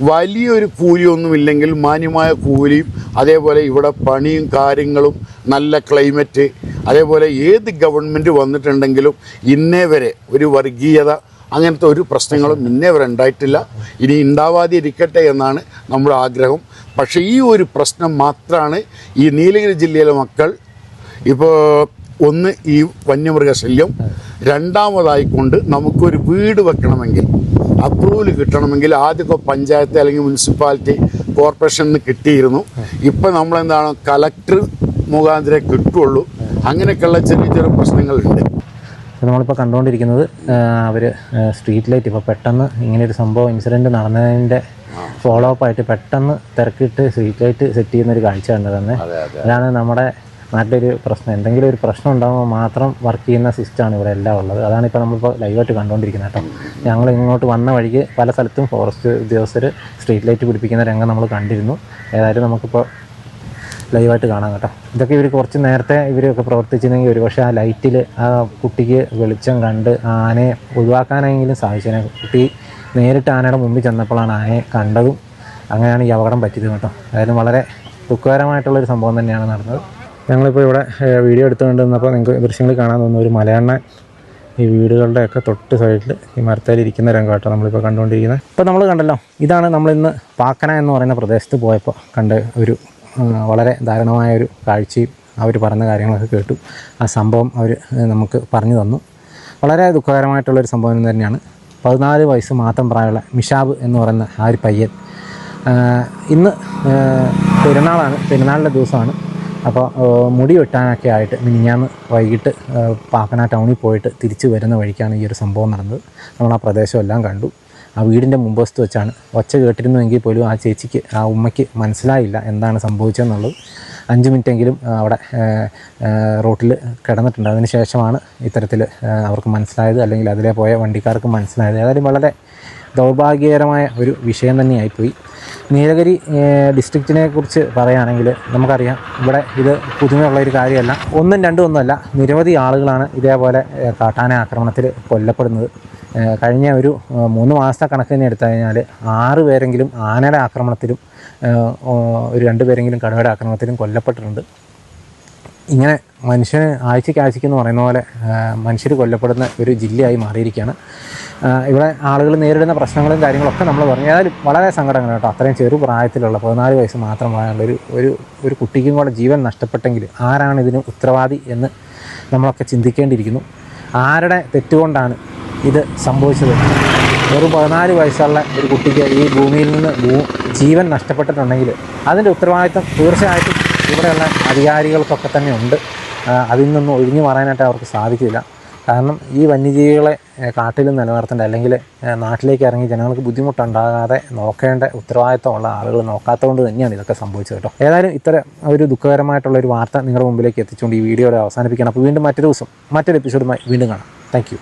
വലിയൊരു കൂലിയൊന്നുമില്ലെങ്കിൽ മാന്യമായ കൂലിയും, അതേപോലെ ഇവിടെ പണിയും കാര്യങ്ങളും, നല്ല ക്ലൈമറ്റ്, അതേപോലെ ഏത് ഗവൺമെൻറ് വന്നിട്ടുണ്ടെങ്കിലും ഇന്നേ വരെ ഒരു വർഗീയത അങ്ങനത്തെ ഒരു പ്രശ്നങ്ങളും ഇന്നേ വരെ ഉണ്ടായിട്ടില്ല. ഇനി ഉണ്ടാവാതെ ഇരിക്കട്ടെ എന്നാണ് നമ്മുടെ ആഗ്രഹം. പക്ഷേ ഈ ഒരു പ്രശ്നം മാത്രമാണ് ഈ നീലഗിരി ജില്ലയിലെ മക്കൾ ഇപ്പോൾ ഒന്ന് ഈ വന്യമൃഗശല്യം, രണ്ടാമതായിക്കൊണ്ട് നമുക്കൊരു വീട് വെക്കണമെങ്കിൽ അപ്രൂവൽ കിട്ടണമെങ്കിൽ ആദ്യമൊക്കെ പഞ്ചായത്ത് അല്ലെങ്കിൽ മുനിസിപ്പാലിറ്റി കോർപ്പറേഷനിൽ കിട്ടിയിരുന്നു. ഇപ്പം നമ്മളെന്താണ് കളക്ടർ മുഖാന്തരം കിട്ടുള്ളൂ. അങ്ങനെയൊക്കെയുള്ള ചെറിയ ചെറിയ പ്രശ്നങ്ങളുണ്ട്. നമ്മളിപ്പോൾ കണ്ടുകൊണ്ടിരിക്കുന്നത് അവർ സ്ട്രീറ്റ് ലൈറ്റ് ഇപ്പോൾ പെട്ടെന്ന് ഇങ്ങനെയൊരു സംഭവം ഇൻസിഡൻറ്റ് നടന്നതിൻ്റെ ഫോളോ അപ്പ് ആയിട്ട് പെട്ടെന്ന് തിരക്കിട്ട് സ്ട്രീറ്റ് ലൈറ്റ് സെറ്റ് ചെയ്യുന്നൊരു കാഴ്ച ഉണ്ട് തന്നെ. അതാണ് നമ്മുടെ നാട്ടിലൊരു പ്രശ്നം. എന്തെങ്കിലും ഒരു പ്രശ്നം ഉണ്ടാകുമ്പോൾ മാത്രം വർക്ക് ചെയ്യുന്ന സിസ്റ്റമാണ് ഇവിടെ എല്ലാം ഉള്ളത്. അതാണ് ഇപ്പോൾ നമ്മളിപ്പോൾ ലൈവായിട്ട് കണ്ടുകൊണ്ടിരിക്കുന്നത് കേട്ടോ. ഞങ്ങൾ ഇങ്ങോട്ട് വന്ന വഴിക്ക് പല സ്ഥലത്തും ഫോറസ്റ്റ് ഉദ്യോഗസ്ഥർ സ്ട്രീറ്റ് ലൈറ്റ് പിടിപ്പിക്കുന്ന രംഗം നമ്മൾ കണ്ടിരുന്നു. ഏതായാലും നമുക്കിപ്പോൾ ലൈവായിട്ട് കാണാം കേട്ടോ. ഇതൊക്കെ ഇവർ കുറച്ച് നേരത്തെ ഇവരൊക്കെ പ്രവർത്തിച്ചിരുന്നെങ്കിൽ ഒരുപക്ഷെ ആ ലൈറ്റിൽ ആ കുട്ടിക്ക് വെളിച്ചം കണ്ട് ആനയെ ഒഴിവാക്കാനെങ്കിലും സാധിച്ചതിനെ. കുട്ടി നേരിട്ട് ആനയുടെ മുമ്പിൽ ചെന്നപ്പോഴാണ് ആനയെ കണ്ടതും അങ്ങനെയാണ് ഈ അപകടം പറ്റിയത് കേട്ടോ. അതായത് വളരെ ദുഃഖകരമായിട്ടുള്ളൊരു സംഭവം തന്നെയാണ് നടന്നത്. ഞങ്ങളിപ്പോൾ ഇവിടെ വീഡിയോ എടുത്തുകൊണ്ട് നിന്നപ്പോൾ നിങ്ങൾക്ക് ദൃശ്യങ്ങൾ കാണാൻ തോന്നുന്നു. ഒരു മലയണ്ണൻ ഈ വീടുകളുടെയൊക്കെ തൊട്ട് സൈഡിൽ ഈ മരത്തേലിരിക്കുന്ന രംഗമായിട്ടോ നമ്മളിപ്പോൾ കണ്ടുകൊണ്ടിരിക്കുന്നത്. ഇപ്പോൾ നമ്മൾ കണ്ടല്ലോ, ഇതാണ് നമ്മളിന്ന് പാക്കന എന്ന് പറയുന്ന പ്രദേശത്ത് പോയപ്പോൾ കണ്ട ഒരു വളരെ ദാരുണമായൊരു കാഴ്ചയും അവർ പറഞ്ഞ കാര്യങ്ങളൊക്കെ കേട്ടു. ആ സംഭവം അവർ നമുക്ക് പറഞ്ഞു തന്നു. വളരെ ദുഃഖകരമായിട്ടുള്ളൊരു സംഭവം തന്നെയാണ്. 14 വയസ്സ് മാത്രം പ്രായമുള്ള മിഷാബ് എന്ന് പറയുന്ന ആ ഒരു പയ്യൻ ഇന്ന് പെരുന്നാളാണ്, പെരുന്നാളിൻ്റെ ദിവസമാണ്. അപ്പോൾ മുടി വെട്ടാനൊക്കെ ആയിട്ട് മിനിഞ്ഞാന്ന് വൈകിട്ട് പാക്കന ടൗണിൽ പോയിട്ട് തിരിച്ച് വരുന്ന വഴിക്കാണ് ഈ ഒരു സംഭവം നടന്നത്. നമ്മൾ ആ പ്രദേശം എല്ലാം കണ്ടു. ആ വീടിൻ്റെ മുമ്പസ്ത്ത് വെച്ചാണ്. ഒച്ച കേട്ടിരുന്നുവെങ്കിൽ പോലും ആ ചേച്ചിക്ക്, ആ ഉമ്മയ്ക്ക് മനസ്സിലായില്ല എന്താണ് സംഭവിച്ചതെന്നുള്ളത്. 5 മിനിറ്റെങ്കിലും അവിടെ റോട്ടിൽ കിടന്നിട്ടുണ്ട്. അതിന് ശേഷമാണ് ഇത്തരത്തിൽ അവർക്ക് മനസ്സിലായത്, അല്ലെങ്കിൽ അതിലെ പോയ വണ്ടിക്കാർക്ക് മനസ്സിലായത്. ഏതായാലും വളരെ ദൗർഭാഗ്യകരമായ ഒരു വിഷയം തന്നെയായിപ്പോയി. നീലഗിരി ഡിസ്ട്രിക്റ്റിനെ കുറിച്ച് പറയുകയാണെങ്കിൽ നമുക്കറിയാം, ഇവിടെ ഇത് പുതുമയുള്ള ഒരു കാര്യമല്ല. ഒന്നും രണ്ടും ഒന്നുമല്ല, നിരവധി ആളുകളാണ് ഇതേപോലെ കാട്ടാന ആക്രമണത്തിൽ കൊല്ലപ്പെടുന്നത്. കഴിഞ്ഞ ഒരു 3 മാസത്തെ കണക്കിന് എടുത്തു കഴിഞ്ഞാൽ 6 പേരെങ്കിലും ആനയുടെ ആക്രമണത്തിലും ഒരു 2 പേരെങ്കിലും കടുവയുടെ ആക്രമണത്തിലും കൊല്ലപ്പെട്ടിട്ടുണ്ട്. ഇങ്ങനെ മനുഷ്യന് ആഴ്ചയ്ക്ക് എന്ന് പറയുന്ന പോലെ മനുഷ്യർ കൊല്ലപ്പെടുന്ന ഒരു ജില്ലയായി മാറിയിരിക്കുകയാണ്. ഇവിടെ ആളുകൾ നേരിടുന്ന പ്രശ്നങ്ങളും കാര്യങ്ങളൊക്കെ നമ്മൾ പറഞ്ഞു. ഏതായാലും വളരെ സങ്കടങ്ങൾ കേട്ടോ. അത്രയും ചെറു പ്രായത്തിലുള്ള 14 വയസ്സ് മാത്രം പ്രായമുള്ള ഒരു കുട്ടിക്കും കൂടെ ജീവൻ നഷ്ടപ്പെട്ടെങ്കിൽ ആരാണ് ഇതിന് ഉത്തരവാദി എന്ന് നമ്മളൊക്കെ ചിന്തിക്കേണ്ടിയിരിക്കുന്നു. ആരുടെ തെറ്റുകൊണ്ടാണ് ഇത് സംഭവിച്ചത്? വെറും 14 വയസ്സുള്ള ഒരു കുട്ടിക്ക് ഈ ഭൂമിയിൽ നിന്ന് ജീവൻ നഷ്ടപ്പെട്ടിട്ടുണ്ടെങ്കിൽ അതിൻ്റെ ഉത്തരവാദിത്വം തീർച്ചയായിട്ടും ഇവിടെയുള്ള അധികാരികൾക്കൊക്കെ തന്നെ ഉണ്ട്. അതിൽ നിന്നും ഒഴിഞ്ഞു മാറാനായിട്ട് അവർക്ക് സാധിക്കില്ല. കാരണം ഈ വന്യജീവികളെ കാട്ടിൽ നിലനിർത്തേണ്ട, അല്ലെങ്കിൽ നാട്ടിലേക്ക് ഇറങ്ങി ജനങ്ങൾക്ക് ബുദ്ധിമുട്ടുണ്ടാകാതെ നോക്കേണ്ട ഉത്തരവാദിത്തമുള്ള ആളുകൾ നോക്കാത്തതുകൊണ്ട് തന്നെയാണ് ഇതൊക്കെ സംഭവിച്ചത് കേട്ടോ. ഏതായാലും ഇത്തരം ഒരു ദുഃഖകരമായിട്ടുള്ള ഒരു വാർത്ത നിങ്ങളുടെ മുമ്പിലേക്ക് എത്തിച്ചുകൊണ്ട് ഈ വീഡിയോയുടെ അവസാനിപ്പിക്കണം. അപ്പോൾ വീണ്ടും മറ്റൊരു ദിവസം മറ്റൊരു എപ്പിസോഡുമായി വീണ്ടും കാണാം. Thank you.